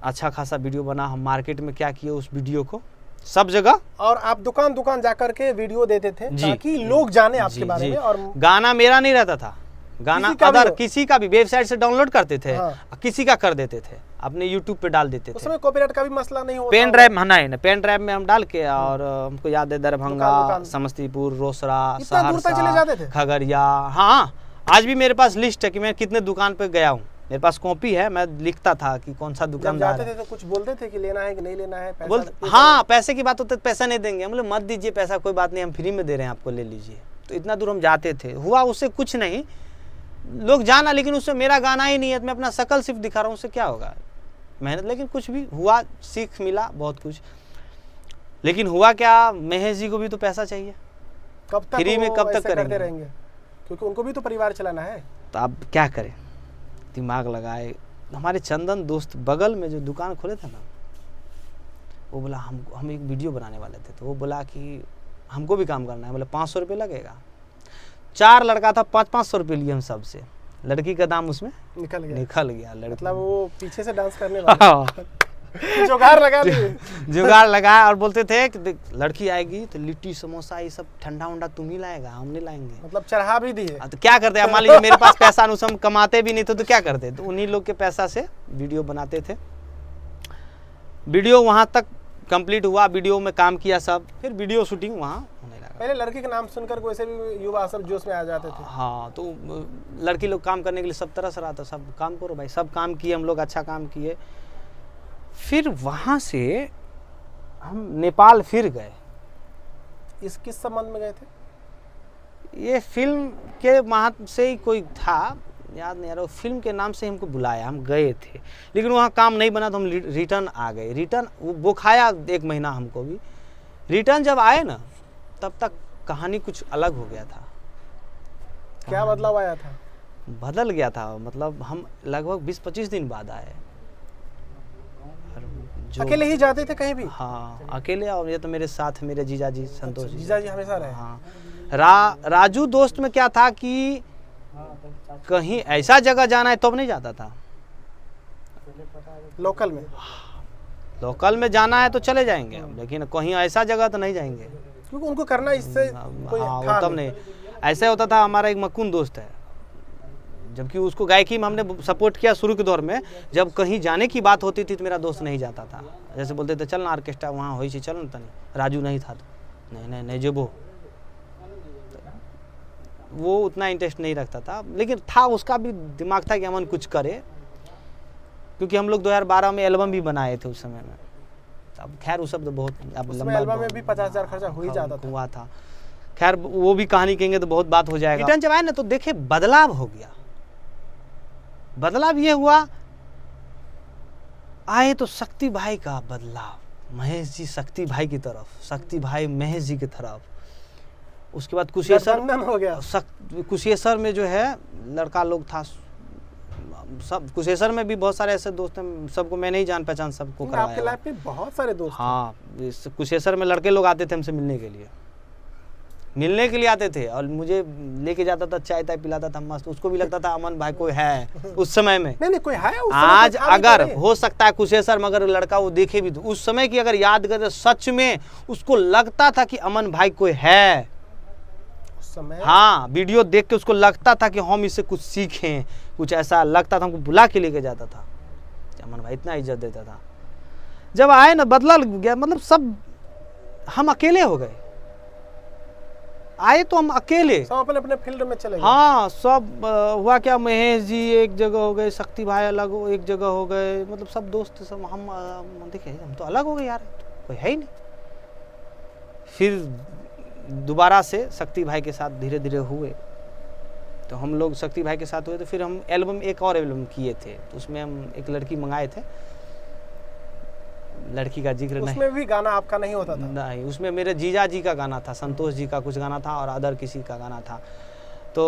अच्छा खासा वीडियो बना। हम मार्केट में क्या किए, उस वीडियो को सब जगह, और आप दुकान दुकान जाकर के वीडियो देते थे जी, ताकि लोग जाने आपके जी, बारे जी। में। और गाना मेरा नहीं रहता था, गाना किसी का भी अदर हो। किसी का भी वेबसाइट से डाउनलोड करते थे, हाँ। किसी का कर देते थे, अपने यूट्यूब पे डाल देते उस थे। समय कॉपीराइट का भी मसला नहीं होता। पेन ड्राइव नहीं, पेन ड्राइव में हम डाल के, और हमको याद है दरभंगा, दुकान। समस्तीपुर, रोसड़ा, इतना दूर तक चले जाते थे? खगड़िया। हाँ, आज भी मेरे पास लिस्ट है कि मैं कितने दुकान पे गया हूँ। मेरे पास कॉपी है, मैं लिखता था कि कौन सा जब दुकानदार जाते है। थे तो कुछ बोलते थे कि लेना है कि नहीं लेना है? पैसा बोलते हाँ, पैसे की बात होती है, पैसा नहीं देंगे। हम बोले मत दीजिए पैसा, कोई बात नहीं, हम फ्री में दे रहे हैं आपको, ले लीजिए। तो इतना दूर हम जाते थे। हुआ उससे कुछ नहीं, लोग जाना, लेकिन उससे मेरा गाना ही नहीं है, मैं अपना शकल सिर्फ दिखा रहा हूँ, उससे क्या होगा मेहनत। लेकिन कुछ भी हुआ, सीख मिला बहुत कुछ। लेकिन हुआ क्या, महेश जी को भी तो पैसा चाहिए, कब तक फ्री में वो कब तक ऐसे करते करेंगे? रहेंगे? क्योंकि उनको भी तो परिवार चलाना है। तो अब क्या करें, दिमाग लगाए। हमारे चंदन दोस्त बगल में जो दुकान खोले थे ना, वो बोला हम एक वीडियो बनाने वाले थे, तो वो बोला कि हमको भी काम करना है। बोले 500 रुपये लगेगा। 4 लड़का था, 500 रुपये लिए हम सबसे। लड़की का दाम उसमें निकल गया। लड़की मतलब वो पीछे से डांस करने वाले जुगाड़ लगा दिए। जुगाड़ लगाया और बोलते थे कि देख, लड़की आएगी तो लिट्टी समोसा ये सब ठंडा उंडा तुम ही लाएगा, हम नहीं लाएंगे। मतलब चढ़ा भी दिए। तो क्या करते, अब मान लीजिए मेरे पास पैसा अनुसार हम कमाते भी नहीं थे तो क्या करते, तो उन्हीं लोग के पैसा से वीडियो बनाते थे। वीडियो वहाँ तक कंप्लीट हुआ, वीडियो में काम किया सब, फिर वीडियो शूटिंग वहाँ होने लगा। पहले लड़की का नाम सुनकर वैसे भी युवा सब जोश में आ जाते थे। हाँ, तो लड़की लोग काम करने के लिए सब तरह से रहा था, सब काम करो भाई, सब काम किए हम लोग, अच्छा काम किए। फिर वहाँ से हम नेपाल फिर गए। इस किस संबंध में गए थे? ये फिल्म के महत्व से ही कोई था, याद नहीं आ रहा, फिल्म के नाम से हमको बुलाया, हम गए थे, लेकिन वहाँ काम नहीं बना तो हम रिटर्न आ गए। रिटर्न वो खाया 1 महीना हमको भी। रिटर्न जब आए ना, तब तक कहानी कुछ अलग हो गया था। क्या बदलाव आया था? बदल गया था, मतलब हम लगभग 20-25 दिन बाद आए। अकेले ही जाते थे कहीं भी? हाँ, अकेले, और ये तो मेरे साथ मेरे जीजाजी संतोष जी। जीजाजी हमेशा रहे? हाँ। राजू दोस्त में क्या था कि कहीं ऐसा जगह जाना है तब नहीं जाता था। लोकल में जाना है तो चले जाएंगे, लेकिन कहीं ऐसा जगह तो नहीं जाएंगे, क्योंकि उनको करना इससे कोई था तब नहीं। ऐसा होता था, हमारा एक मक्कुन दोस्त है, जबकि उसको गायकी में हमने सपोर्ट किया शुरू के दौर में। जब कहीं जाने की बात होती थी तो मेरा दोस्त नहीं जाता था। जैसे बोलते थे चल ना ऑर्केस्ट्रा वहाँ हो, चल ना तनी, राजू नहीं था तो नहीं जेबो, वो उतना इंटरेस्ट नहीं रखता था। लेकिन था, उसका भी दिमाग था कि अमन कुछ करे, क्योंकि हम लोग 2012 में एल्बम भी बनाए थे उस समय में। अब खैर वो सब तो बहुत, अब लंबा एल्बम में भी 50,000 खर्चा हो ही जाता था। हुआ था। खैर वो भी कहानी कहेंगे तो बहुत बात हो जाएगा। रिटर्न जब आए ना तो देखे बदलाव हो गया। बदलाव ये हुआ, आए तो शक्ति भाई का बदलाव, महेश जी शक्ति भाई की तरफ, शक्ति भाई महेश जी की तरफ। उसके बाद कुशेश्वर हो गया। कुशेश्वर में जो है लड़का लोग था सब। कुशेश्वर में भी बहुत सारे ऐसे दोस्त हैं, सबको मैं नहीं जान पहचान सबको करवाया। आपके लाइफ में बहुत सारे दोस्त। हाँ, कुशेश्वर में लड़के लोग आते थे हमसे मिलने के लिए आते थे, और मुझे लेके जाता था, चाय ताय पिलाता था मस्त। उसको भी लगता था अमन भाई कोई है उस समय में। नहीं कोई है उस आज अगर हो सकता है कुशेश्वर में अगर लड़का वो देखे भी तो उस समय की अगर याद करे, सच में उसको लगता था कि अमन भाई कोई है उस समय। हाँ, वीडियो देख के उसको लगता था कि हम इससे कुछ सीखें, कुछ ऐसा लगता था। हमको बुला के लेके जाता था, अमन भाई इतना इज्जत देता था। जब आए ना बदल गया, मतलब सब हम अकेले हो गए। आए तो हम अकेले, सब अपने अपने फील्ड में चले गए। हाँ, सब हुआ क्या, महेश जी एक जगह हो गए, शक्ति भाई अलग एक जगह हो गए, मतलब सब दोस्त सब हम देखे हम तो अलग हो गए यार, कोई है ही नहीं। फिर दोबारा से शक्ति भाई के साथ धीरे धीरे हुए। तो हम लोग शक्ति भाई के साथ हुए तो फिर हम एल्बम, एक और एल्बम किए थे, तो उसमें हम एक लड़की मंगाए थे, लड़की का जिक्र नहीं, उसमें भी गाना आपका नहीं होता था? नहीं, उसमें मेरे जीजा जी का गाना था, संतोष जी का कुछ गाना था और अदर किसी का गाना था। तो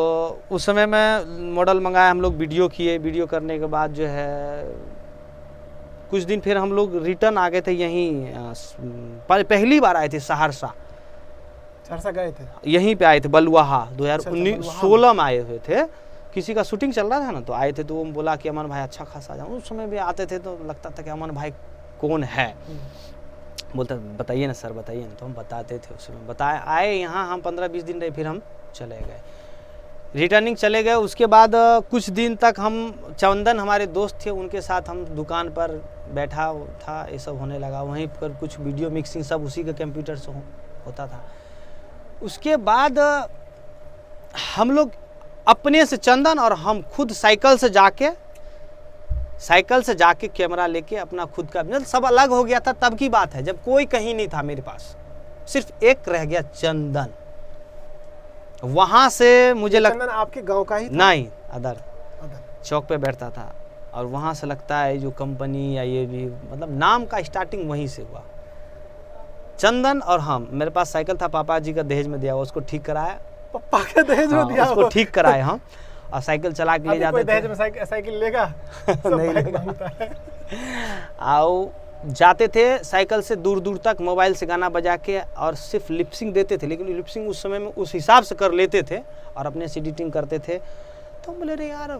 उस समय मैं मॉडल मंगाया, हम लोग वीडियो किए, वीडियो करने के बाद जो है कुछ दिन फिर हम लोग रिटर्न आ गए थे यहीं, पहली बार आए थे सहरसा गए थे, यहीं पे आए थे बलुआहा, अच्छा, 2016 में आए हुए थे, किसी का शूटिंग चल रहा था ना, तो आए थे। तो वो बोला कि अमन भाई अच्छा खासा जाओ, उस समय भी आते थे तो लगता था कि अमन भाई कौन है, बोलता बताइए ना सर बताइए ना, तो हम बताते थे उस समय, बताए आए यहाँ, हम 15-20 दिन रहे, फिर हम चले गए, रिटर्निंग चले गए। उसके बाद कुछ दिन तक हम, चंदन हमारे दोस्त थे, उनके साथ हम दुकान पर बैठा था, ये सब होने लगा, वहीं पर कुछ वीडियो मिक्सिंग सब उसी के कंप्यूटर से होता था। उसके बाद हम लोग अपने से, चंदन और हम खुद साइकिल से जाके कैमरा लेके अपना खुद का, सब अलग हो गया था, तब की बात है जब कोई कहीं नहीं था मेरे पास, सिर्फ एक रह गया चंदन। वहां से मुझे चंदन आपके गांव का ही था? नहीं, अदर चौक पे बैठता था, और वहां से लगता है जो कंपनी या ये भी, मतलब नाम का स्टार्टिंग वहीं से हुआ। चंदन और हम, मेरे पास साइकिल था, पापा जी का दहेज में दिया हुआ, उसको ठीक कराया, पापा के दहेज में दिया उसको ठीक कराए हम, और साइकिल चला के ले जाते थे। दहेज में साइकिल लेगा? नहीं लेगा। आओ जाते थे साइकिल से दूर दूर तक, मोबाइल से गाना बजा के, और सिर्फ लिपसिंग देते थे, लेकिन लिपसिंग उस समय में उस हिसाब से कर लेते थे, और अपने से एडिटिंग करते थे। तो हम बोले रे यार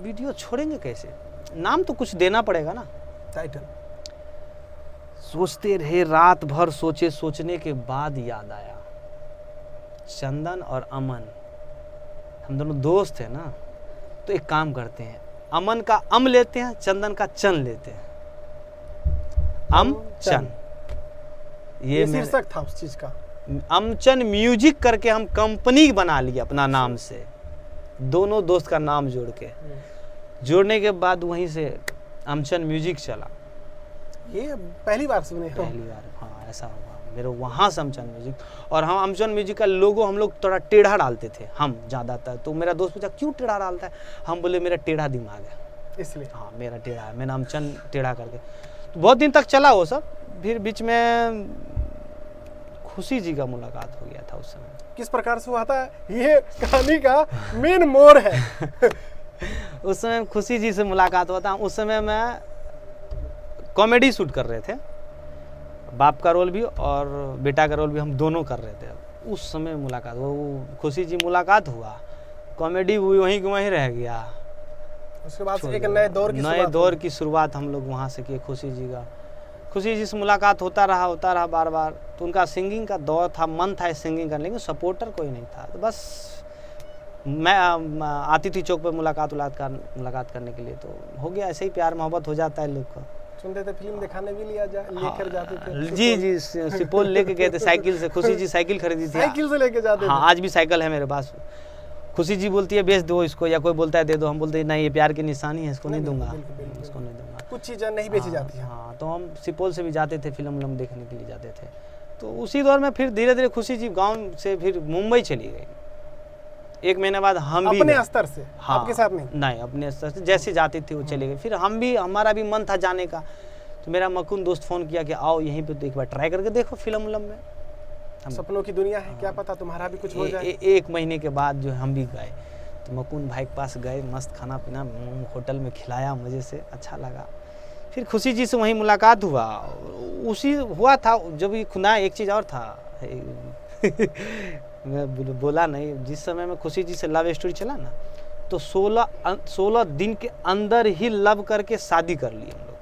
वीडियो छोड़ेंगे कैसे, नाम तो कुछ देना पड़ेगा ना, टाइटल। सोचते रहे, रात भर सोचे, सोचने के बाद याद आया, चंदन और अमन, हम दोनों दोस्त हैं ना, तो एक काम करते हैं, अमन का अम लेते हैं, चंदन का चन लेते हैं, अम चन, ये शीर्षक था उस चीज का। अमचन म्यूजिक करके हम कंपनी बना ली अपना नाम से, दोनों दोस्त का नाम जोड़ के, जोड़ने के बाद वहीं से अमचन म्यूजिक चला। ये पहली बार सुने हो? पहली बार, हाँ ऐसा हुआ मेरे वहाँ से अमचन म्यूजिक। और हम अमचन म्यूजिक का लोगो हम लोग थोड़ा टेढ़ा डालते थे हम ज़्यादातर, तो मेरा दोस्त पूछा क्यों टेढ़ा डालता है, हम बोले मेरा टेढ़ा दिमाग है इसलिए। हाँ मेरा टेढ़ा है, मैंने अमचन टेढ़ा करके, तो बहुत दिन तक चला वो सब। फिर बीच में खुशी जी का मुलाकात हो गया था उस समय। किस प्रकार से हुआ था, ये कहानी का मेन मोड़ है। उस समय खुशी जी से मुलाकात हुआ था, उस समय मैं कॉमेडी शूट कर रहे थे, बाप का रोल भी और बेटा का रोल भी हम दोनों कर रहे थे। उस समय मुलाकात वो खुशी जी मुलाकात हुआ, कॉमेडी वहीं की वहीं रह गया। उसके बाद एक नए दौर की शुरुआत हम लोग वहाँ से किए। खुशी जी से मुलाकात होता रहा बार बार। तो उनका सिंगिंग का दौर था, मन था सिंगिंग करने, लेकिन सपोर्टर कोई नहीं था। तो बस मैं आती थी चौक पर मुलाकात करने के लिए, तो हो गया ऐसे ही, प्यार मोहब्बत हो जाता है लोग को। सुनते थे फिल्म दिखाने भी लेकर जाते थे? जी सुपौल लेके गए थे साइकिल से। खुशी जी साइकिल खरीदी थी, साइकिल से लेके जाते थे? हाँ, आज भी साइकिल है मेरे पास। खुशी जी बोलती है बेच दो इसको, या कोई बोलता है दे दो, हम बोलते हैं नहीं ये प्यार की निशानी है, इसको नहीं दूंगा, इसको नहीं दूंगा। कुछ चीज़ें नहीं बेची जाती हैं। हाँ, तो हम सुपौल से भी जाते थे, फिल्म देखने के लिए जाते थे। तो उसी दौर में फिर धीरे धीरे खुशी जी गाँव से फिर मुंबई चली गई। 1 महीने बाद हम भी अपने स्तर से, हाँ, आपके साथ नहीं अपने स्तर से जैसे जाती थी वो चले गए। फिर हमारा भी मन था जाने का, तो मेरा मकुन दोस्त फ़ोन किया कि आओ यहीं पे तो एक बार ट्राई करके देखो फिल्म में। सपनों की दुनिया है, क्या पता तुम्हारा भी कुछ हो जाए। 1 महीने के बाद जो हम भी गए, तो मकुन भाई के पास गए, मस्त खाना पीना होटल में खिलाया, मज़े से अच्छा लगा। फिर खुशी जी से वहीं मुलाकात हुआ। उसी हुआ था जब ये खुदा, एक चीज़ और था मैं बोला नहीं, जिस समय में खुशी जी से लव स्टोरी चला ना, तो 16 दिन के अंदर ही लव करके शादी कर ली हम लोग,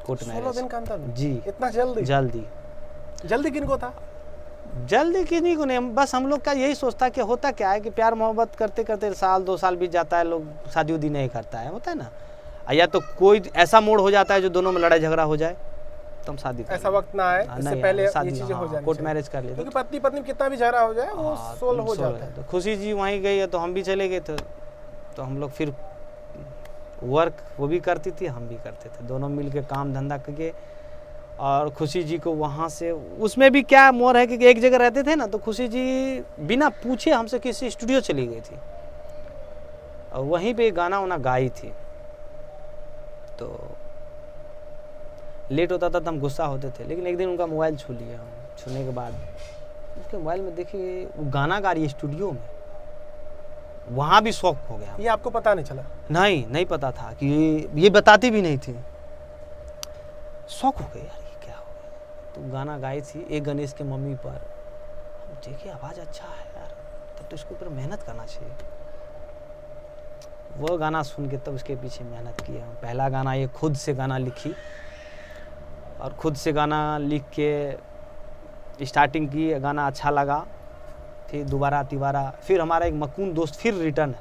कोर्ट मैरिज। 16 दिन का अंदर? जी, इतना जल्दी किनको था? जल्दी किसी को नहीं, बस हम लोग का यही सोचता कि होता क्या है कि प्यार मोहब्बत करते करते 1-2 साल बीत जाता है, लोग शादी उदी नहीं करता है, होता है ना, या तो कोई ऐसा मोड़ हो जाता है जो दोनों में लड़ाई झगड़ा हो जाए, तो हम शादी ऐसा वक्त ना आए, इससे पहले ये चीजें हो जाए, कोर्ट मैरिज कर लेते, क्योंकि पत्नी कितना भी झगड़ा हो जाए वो सोल्व हो जाता है। तो खुशी जी वहीं गई है, तो हम भी चले गए थे। तो हम लोग फिर वर्क वो भी करती थी, हम भी करते थे, दोनों मिल के काम धंधा करके और खुशी जी को वहाँ से, उसमें भी क्या मोर है कि एक जगह रहते थे ना, तो खुशी जी बिना पूछे हमसे किसी स्टूडियो चली गई थी और वहीं पे गाना वाना गाई थी। तो लेट होता था तो हम गुस्सा होते थे, लेकिन एक दिन उनका मोबाइल छू लिया हम। छूने के बाद उसके मोबाइल में देखिए वो गाना गा रही है स्टूडियो में, वहाँ भी शौक हो गया। ये आपको पता नहीं चला? नहीं पता था कि ये बताती भी नहीं थी। शौक हो गया यार, ये क्या हो गया। तो गाना गाई थी एक गणेश के मम्मी पर, हम देखिए आवाज़ अच्छा है यार, तब तो इसके ऊपर मेहनत करना चाहिए। वो गाना सुन के तब उसके पीछे मेहनत किया। पहला गाना ये खुद से गाना लिखी और खुद से गाना लिख के स्टार्टिंग की, गाना अच्छा लगा, फिर दोबारा तिबारा, फिर हमारा एक मकून दोस्त फिर रिटर्न है।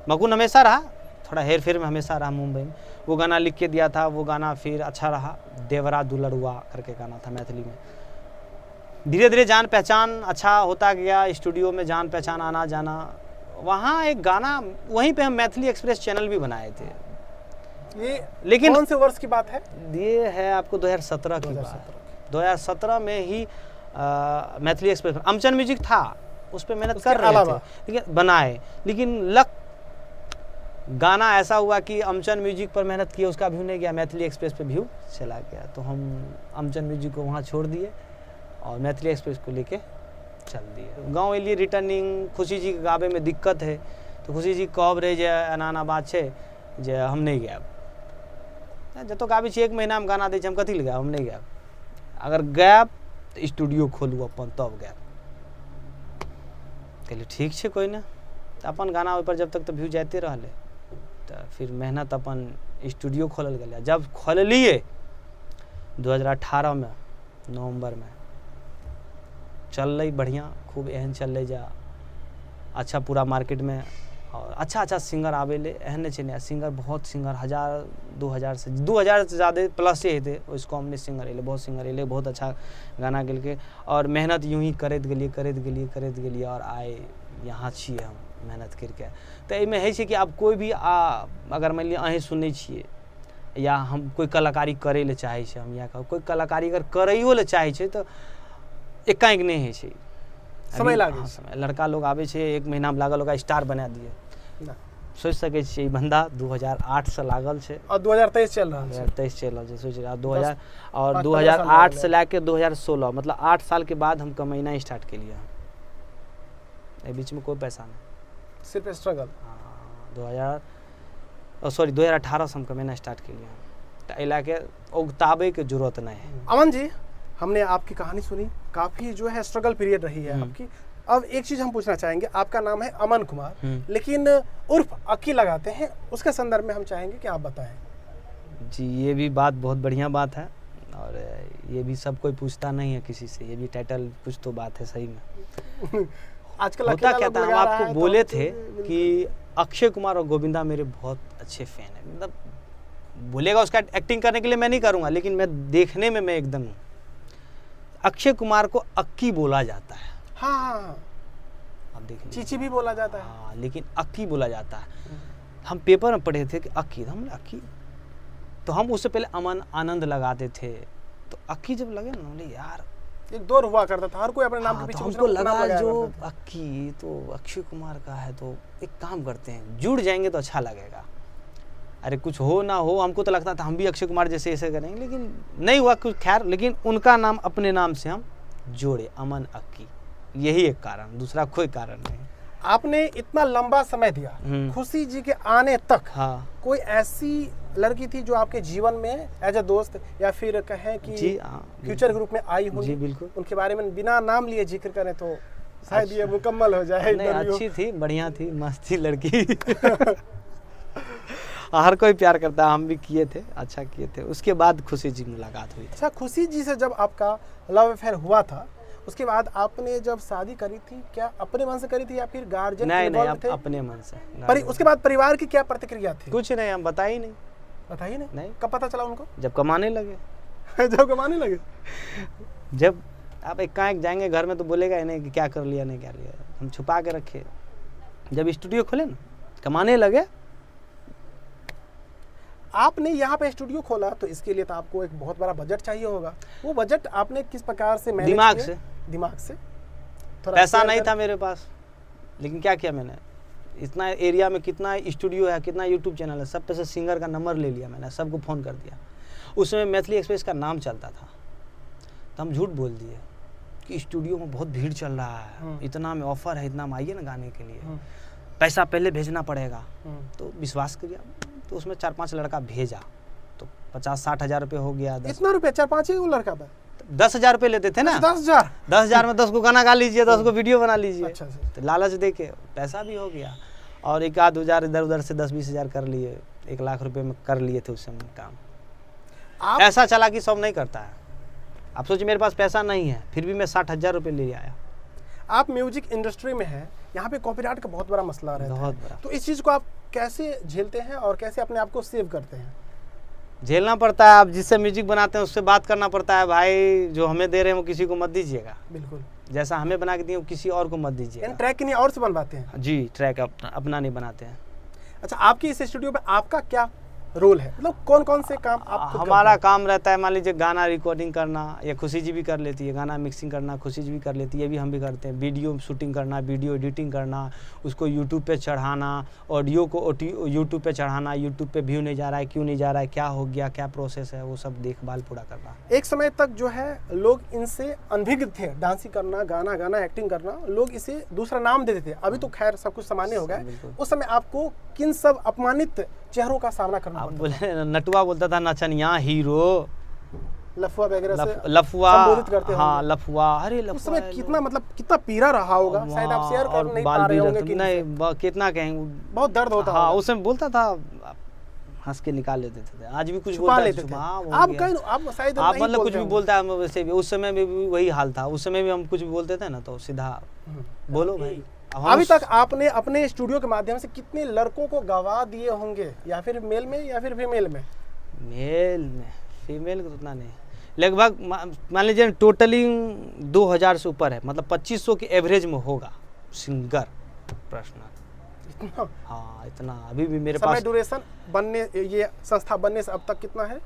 मकून हमेशा रहा, थोड़ा हेर फेर में हमेशा रहा मुंबई में, वो गाना लिख के दिया था, वो गाना फिर अच्छा रहा। देवरा दुलरुआ करके गाना था मैथिली में। धीरे धीरे जान पहचान अच्छा होता गया, स्टूडियो में जान पहचान आना जाना। वहाँ एक गाना वहीं पे हम मैथिली एक्सप्रेस चैनल भी बनाए थे। ये लेकिन कौन से वर्ष की बात है? ये है आपको 2017 की बात। 2017 में ही मैथिली एक्सप्रेस अमचन म्यूजिक था, उस पर मेहनत कर रहे थे, लेकिन बनाए, लेकिन लक गाना ऐसा हुआ कि अमचन म्यूजिक पर मेहनत किया, उसका व्यू नहीं गया, मैथिली एक्सप्रेस पे व्यू चला गया। तो हम अमचन म्यूजिक को वहाँ छोड़ दिए और मैथिली एक्सप्रेस को लेके चल दिए। गाँव एलिए रिटर्निंग, खुशी जी के गाबे में दिक्कत है, तो खुशी जी कहब रहे जे एना बात है जे हम नहीं गए। जब तो गाबी छे 1 महीना में गाना दै छै, हम कथी लगे, हम नहीं गए। अगर गए तो स्टूडियो खोलू अपन, तब गए। कहलिए ठीक है कोई ना, अपन गाना ओपर जब तक तो व्यू जाते रहले, तो फिर मेहनत अपन स्टूडियो खोलल गया। जब खोललिए 2018 में नवंबर में, चल रही बढ़िया, खूब एहन चल रही जा अच्छा पूरा मार्केट में, और अच्छा सिंगर आवेले, एहन नहीं छै सिंगर, बहुत सिंगर 1000 2000 से 2000 से ज़्यादा प्लस ही थे, उसको हमने सिंगर एले, बहुत सिंगर एले, बहुत अच्छा गाना गेल के। और मेहनत यूँ ही करते गेलिए और आए यहाँ छिए हम मेहनत करके। तो एहिमे है छै कि आब कोई भी अगर मान लिअ अहें सुनै छियै या हम कोई कलाकारी करे ले चाहे छै, हम या कोई कलाकारी अगर करैयो ले चाहे छै तो एकाएक नहीं है छै, समय लागे। समय लड़का लोग आवे छै 1 महीना में लागल ओकरा स्टार बना दिए। सोच सके छियै बंदा 2008 से लागल छै और 2023 चल रहा है। 2023 चल रहा है, सोच रहा 2000 और 2008 से लेके 2016, मतलब 8 साल के बाद हम कमाना स्टार्ट के लिए। ए बीच में कोई पैसा नहीं, सिर्फ स्ट्रगल। 2018 से हम कमाना स्टार्ट के लिए, तो एला के उगताबे के जरूरत नहीं है। अमन जी, हमने आपकी कहानी सुनी, काफ़ी जो है स्ट्रगल पीरियड रही है आपकी। अब एक चीज़ हम पूछना चाहेंगे, आपका नाम है अमन कुमार, लेकिन उर्फ अक्की लगाते हैं, उसके संदर्भ में हम चाहेंगे कि आप बताएं। जी, ये भी बात बहुत बढ़िया बात है, और ये भी सब कोई पूछता नहीं है किसी से, ये भी टाइटल कुछ तो बात है सही में। आजकल होता क्या था, हम आपको बोले थे कि अक्षय कुमार और गोविंदा मेरे बहुत अच्छे फैन हैं। मतलब बोलेगा उसका एक्टिंग करने के लिए मैं नहीं करूँगा, लेकिन मैं देखने में मैं एकदम हूँ। अक्षय कुमार को अक्की बोला जाता है। हाँ, आप देख लीजिए, चीची भी बोला जाता है। हाँ, लेकिन अक्की बोला जाता है। हम पेपर में पढ़े थे कि अक्की, हम अक्की, तो हम उससे पहले अमन आनंद लगाते थे। तो अक्की जब लगे ना, बोले यार एक दौर हुआ करता था, हर कोई अपने नाम के पीछे तो हमको लगा जो अक्की तो अक्षय कुमार का है, तो एक काम करते हैं, जुड़ जाएंगे तो अच्छा लगेगा। अरे कुछ हो ना हो, हमको तो लगता था हम भी अक्षय कुमार जैसे ऐसे करेंगे, लेकिन नहीं हुआ कुछ। खैर, लेकिन उनका नाम अपने नाम से हम जोड़े, अमन अक्की, यही एक कारण, दूसरा कोई कारण नहीं। आपने इतना लंबा समय दिया खुशी जी के आने तक। हाँ, कोई ऐसी लड़की थी जो आपके जीवन में एज ए दोस्त या फिर कहें कि जी फ्यूचर ग्रुप में आई होगी? जी बिल्कुल। उनके बारे में बिना नाम लिए जिक्र करें तो शायद ये मुकम्मल हो जाए। नहीं, अच्छी थी, बढ़िया थी, मस्त थी लड़की। हर कोई प्यार करता है, हम भी किए थे, अच्छा किए थे। उसके बाद खुशी जी मुलाकात हुई। अच्छा, खुशी जी से जब आपका लव अफेयर हुआ था, उसके बाद आपने जब शादी करी थी, क्या अपने मन से करी थी या फिर गार्जियन नहीं, अपने मन से। उसके बाद परिवार की क्या प्रतिक्रिया थी? कुछ नहीं, हम बताइए नहीं। बताइए नहीं? कब पता चला उनको? जब कमाने लगे। जब कमाने लगे? जब आप एक जाएंगे घर में तो बोलेगा ही नहीं कि क्या कर लिया, नहीं क्या लिया, हम छुपा के रखे। जब स्टूडियो खोले ना, कमाने लगे, आपने यहाँ पे स्टूडियो खोला तो इसके लिए तो आपको एक बहुत बड़ा बजट चाहिए होगा। वो बजट आपने किस प्रकार से मैनेज दिमाग किया? से। दिमाग से थोड़ा पैसा शेयर नहीं कर- था मेरे पास, लेकिन क्या किया मैंने, इतना एरिया में कितना स्टूडियो है, कितना यूट्यूब चैनल है, सब पे से सिंगर का नंबर ले लिया मैंने, सबको फ़ोन कर दिया। उस समय मैथिली एक्सप्रेस का नाम चलता था, तो हम झूठ बोल दिए कि स्टूडियो में बहुत भीड़ चल रहा है, इतना में ऑफर है, इतना में आइए ना गाने के लिए, पैसा पहले भेजना पड़ेगा। तो विश्वास किया, तो उसमें 4-5 लड़का भेजा, तो 50-60 हज़ार रुपये हो गया। इतना रुपया 4-5 ही वो लड़का था? 10,000 रुपये लेते थे ना। 10,000? 10,000 में 10 को गाना गा लीजिए, 10 को वीडियो बना लीजिए। अच्छा अच्छा। तो लालच दे के पैसा भी हो गया, और 1-2 इधर उधर से 10-20 हज़ार कर लिए, 1 लाख रुपए में कर लिए थे उस समय काम। आप ऐसा चला कि सब नहीं करता है। आप सोचिए मेरे पास पैसा नहीं है, फिर भी मैं 60,000 रुपये ले आया। आप म्यूजिक इंडस्ट्री में हैं, यहाँ पे कॉपीराइट का बहुत बड़ा मसला रहता बहुत है, बड़ा। तो इस चीज़ को आप कैसे झेलते हैं और कैसे अपने आप को सेव करते हैं? झेलना पड़ता है, आप जिससे म्यूजिक बनाते हैं उससे बात करना पड़ता है, भाई जो हमें दे रहे हैं वो किसी को मत दीजिएगा, बिल्कुल। जैसा हमें बना के दिए वो किसी और को मत इन दीजिएगा। ट्रैक के लिए और से बनवाते हैं? जी, ट्रैक अपना नहीं बनाते हैं। अच्छा, आपकी इस स्टूडियो में आपका क्या रोल है, मतलब कौन कौन से काम आप खुद हमारा करते काम रहता है, मान लीजिए गाना रिकॉर्डिंग करना, या खुशी जी भी कर लेती है, गाना मिक्सिंग करना खुशी जी भी कर लेती है, ये भी हम भी करते हैं। वीडियो शूटिंग करना, वीडियो एडिटिंग करना, उसको यूट्यूब पे चढ़ाना, ऑडियो को यूट्यूब पे चढ़ाना, यूट्यूब पे व्यू नहीं जा रहा है, क्यों नहीं जा रहा है, क्या हो गया, क्या प्रोसेस है, वो सब देखभाल पूरा करना। हैं? एक समय तक जो है लोग इनसे अनभिज्ञ थे, डांसिंग करना, गाना गाना, एक्टिंग करना, लोग इसे दूसरा नाम देते थे। अभी तो खैर सब कुछ सामान्य हो गया है। बिल्कुल। उस समय आपको किन सब अपमानित चेहरों का सामना करना आप पड़ता बोले नटुआ बोलता था नचनिया हीरो, था? लफुआ वगैरह से लफुआ, संबोधित करते हाँ होंगे। लफुआ, अरे लफुआ उस समय कितना मतलब कितना पीड़ा रहा होगा, शायद आप शेयर कर नहीं पा रहे होंगे कि नहीं कितना कहेंगे, बहुत दर्द होता हाँ होगा। उस समय बोलता था, हंस के निकाल लेते थे, आज भी कुछ छुपा बोलता है, लेते थे। हाँ, हो आप गया। कहीं आप शायद आप नहीं मतलब कुछ बोलते भी होंगे। बोलता है वैसे भी, उस समय भी वही हाल था। उस समय भी हम कुछ भी बोलते थे ना तो सीधा बोलो भाई। अब हम अभी तक आपने अपने स्टूडियो के माध्यम से कितने लड़कों को गवा दिए होंगे, या फिर मेल में या फिर फीमेल में? मेल में फीमेल को उतना नहीं, लगभग मान लीजिए टोटली 2000 से ऊपर है, मतलब 2500 की एवरेज में होगा सिंगर प्रश्न। इतना हाँ इतना अभी भी मेरे समय पास। ड्यूरेशन बनने, ये संस्था बनने से अब तक कितना है,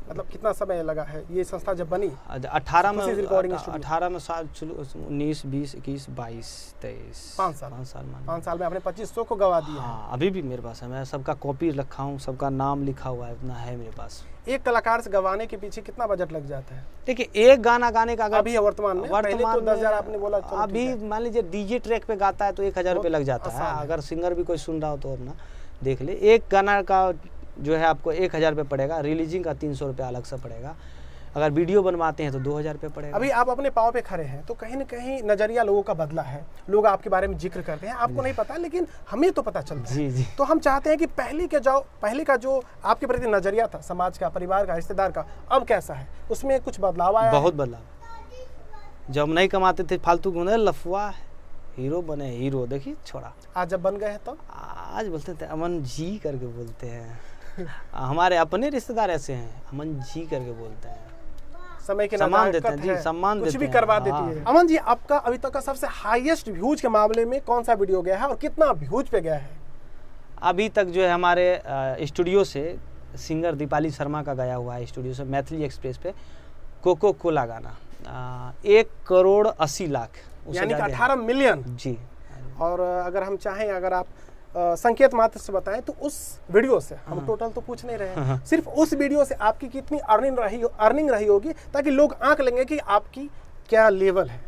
मतलब कितना समय लगा है ये संस्था जब बनी? 18 में This is recording studio. 18 में साल 19 20 21 22 23 5 साल। 5 साल मान 5 साल में आपने 2500 को गवा दिया है। हाँ अभी भी मेरे पास है, मैं सबका कॉपी रखा हूँ, सबका नाम लिखा हुआ है, उतना है मेरे पास। एक कलाकार से गवाने के पीछे कितना बजट लग जाता है देखिए एक गाना गाने का अगर अभी वर्तमान में? पहले तो 10,000 आपने बोला, चलो ठीक अभी है। मान लीजिए डीजे ट्रैक पे गाता है तो 1,000 रुपये लग जाता आसान है। है। अगर सिंगर भी कोई सुन रहा हो तो अपना देख ले, एक गाना का जो है आपको 1,000 रुपये पड़ेगा, रिलीजिंग का 300 रुपये अलग से पड़ेगा, अगर वीडियो बनवाते हैं तो 2,000 रुपये पड़ेगा। अभी आप अपने पाँव पे खड़े हैं तो कहीं ना कहीं नजरिया लोगों का बदला है, लोग आपके बारे में जिक्र करते हैं, आपको नहीं पता लेकिन हमें तो पता चलता है। जी जी। तो हम चाहते हैं कि पहले का जो आपके प्रति नजरिया था, समाज का, परिवार का, रिश्तेदार का, अब कैसा है, उसमें कुछ बदलाव आया है? बहुत बदलाव। जब नहीं कमाते थे फालतू घूमने, लफुआ हीरो बने, हीरो देखिए छोड़ा। आज जब बन गए हैं तब आज बोलते थे अमन जी करके बोलते हैं। हमारे अपने रिश्तेदार ऐसे हैं, अमन जी करके बोलते हैं। समय के सम्मान नज़ाकत देते हैं जी, है, सम्मान कुछ देते भी हैं, करवा हाँ। देती है। अमन जी, आपका अभी तक का सबसे हाईएस्ट व्यूज के मामले में कौन सा वीडियो गया है और कितना व्यूज पे गया है? अभी तक जो है हमारे स्टूडियो से सिंगर दीपाली शर्मा का गया हुआ है स्टूडियो से, मैथिली एक्सप्रेस पे कोको कोला गाना 1,80,00,000 उससे यानी कि ज़्यादा है। 18 मिलियन। जी। और अगर हम चाहें, अगर आप संकेत मात्र से बताएं तो उस वीडियो से, हम टोटल तो पूछ नहीं रहे हैं, सिर्फ उस वीडियो से आपकी कितनी अर्निंग रही होगी, ताकि लोग आंक लेंगे कि आपकी क्या लेवल है?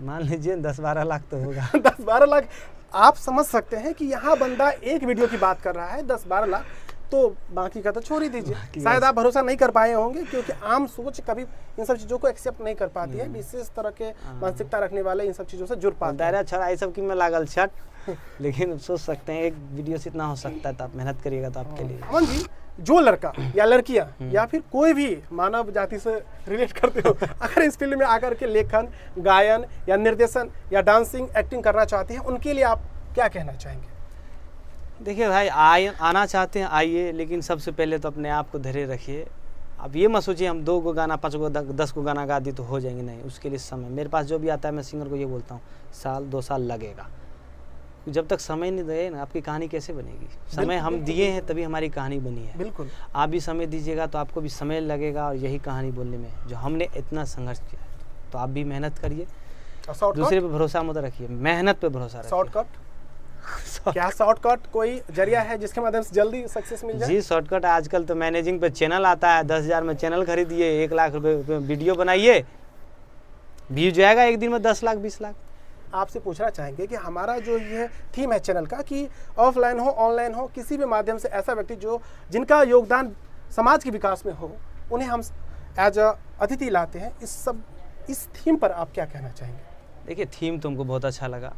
मान लीजिए 10-12 लाख तो होगा। 10-12 लाख। आप समझ सकते हैं कि यहाँ बंदा एक वीडियो की बात कर रहा है, 10-12 लाख, तो बाकी का तो छोड़ ही दीजिए। शायद आप भरोसा नहीं कर पाए होंगे क्योंकि आम सोच कभी इन सब चीज़ों को एक्सेप्ट नहीं कर पाती है। विशेष तरह के मानसिकता रखने वाले इन सब चीज़ों से जुड़ पाते हैं। दायरा छड़ा सब की में लागल छट, लेकिन सोच सकते हैं एक वीडियो से इतना हो सकता है, तो आप मेहनत करिएगा तो आपके लिए। अमन जी, जो लड़का या लड़कियां या फिर कोई भी मानव जाति से रिलेट करते हो, अगर इस फील्ड में आकर के लेखन, गायन या निर्देशन या डांसिंग, एक्टिंग करना चाहते हैं, उनके लिए आप क्या कहना चाहेंगे? देखिए भाई, आना चाहते हैं आइए, लेकिन सबसे पहले तो अपने आप को धैर्य रखिए। अब ये मत सोचिए हम 2 गो गाना, 5 गो 10 गो गाना गा दी तो हो जाएंगे, नहीं। उसके लिए समय, मेरे पास जो भी आता है मैं सिंगर को ये बोलता हूँ, 1-2 साल लगेगा। जब तक समय नहीं दे ना आपकी कहानी कैसे बनेगी। समय हम दिए हैं तभी हमारी कहानी बनी है। बिल्कुल। आप भी समय दीजिएगा तो आपको भी समय लगेगा और यही कहानी बोलने में जो हमने इतना संघर्ष किया है। तो आप भी मेहनत करिए, दूसरे पे भरोसा मत रखिए, मेहनत पे भरोसा रखिए। शॉर्टकट क्या शॉर्टकट कोई जरिया है जिसके माध्यम से जल्दी सक्सेस मिल जाए? जी शॉर्टकट आजकल तो मैनेजिंग पे चैनल आता है, 10,000 में चैनल खरीदिए, 1 लाख रुपए वीडियो बनाइए, व्यू जाएगा एक दिन में 10 लाख 20 लाख। आपसे पूछना चाहेंगे कि हमारा जो ये थीम है चैनल का कि ऑफलाइन हो ऑनलाइन हो किसी भी माध्यम से ऐसा व्यक्ति जो जिनका योगदान समाज के विकास में हो उन्हें हम एज अ अतिथि लाते हैं। इस थीम पर आप क्या कहना चाहेंगे? देखिए थीम तुमको बहुत अच्छा लगा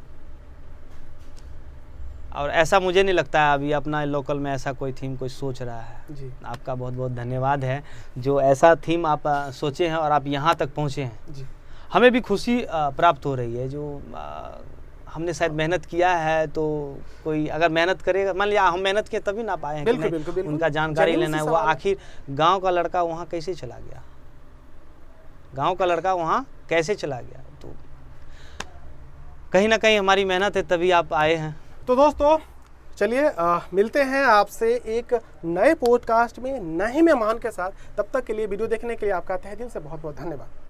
और ऐसा मुझे नहीं लगता है अभी अपना लोकल में ऐसा कोई थीम कोई सोच रहा है जी। आपका बहुत बहुत धन्यवाद है जो ऐसा थीम आप सोचे हैं और आप यहाँ तक पहुँचे हैं। जी। हमें भी खुशी प्राप्त हो रही है जो हमने शायद मेहनत किया है। तो कोई अगर मेहनत करेगा, मान लिया हम मेहनत किए तभी ना पाए हैं, बिल्कुल, बिल्कुल, बिल्कुल। उनका जानकारी लेना है। वो आखिर गांव का लड़का वहाँ कैसे चला गया, गांव का लड़का वहाँ कैसे चला गया, तो कहीं ना कहीं हमारी मेहनत है तभी आप आए हैं। तो दोस्तों चलिए मिलते हैं आपसे एक नए पॉडकास्ट में नए मेहमान के साथ। तब तक के लिए वीडियो देखने के लिए आपका तहे दिल से बहुत बहुत धन्यवाद।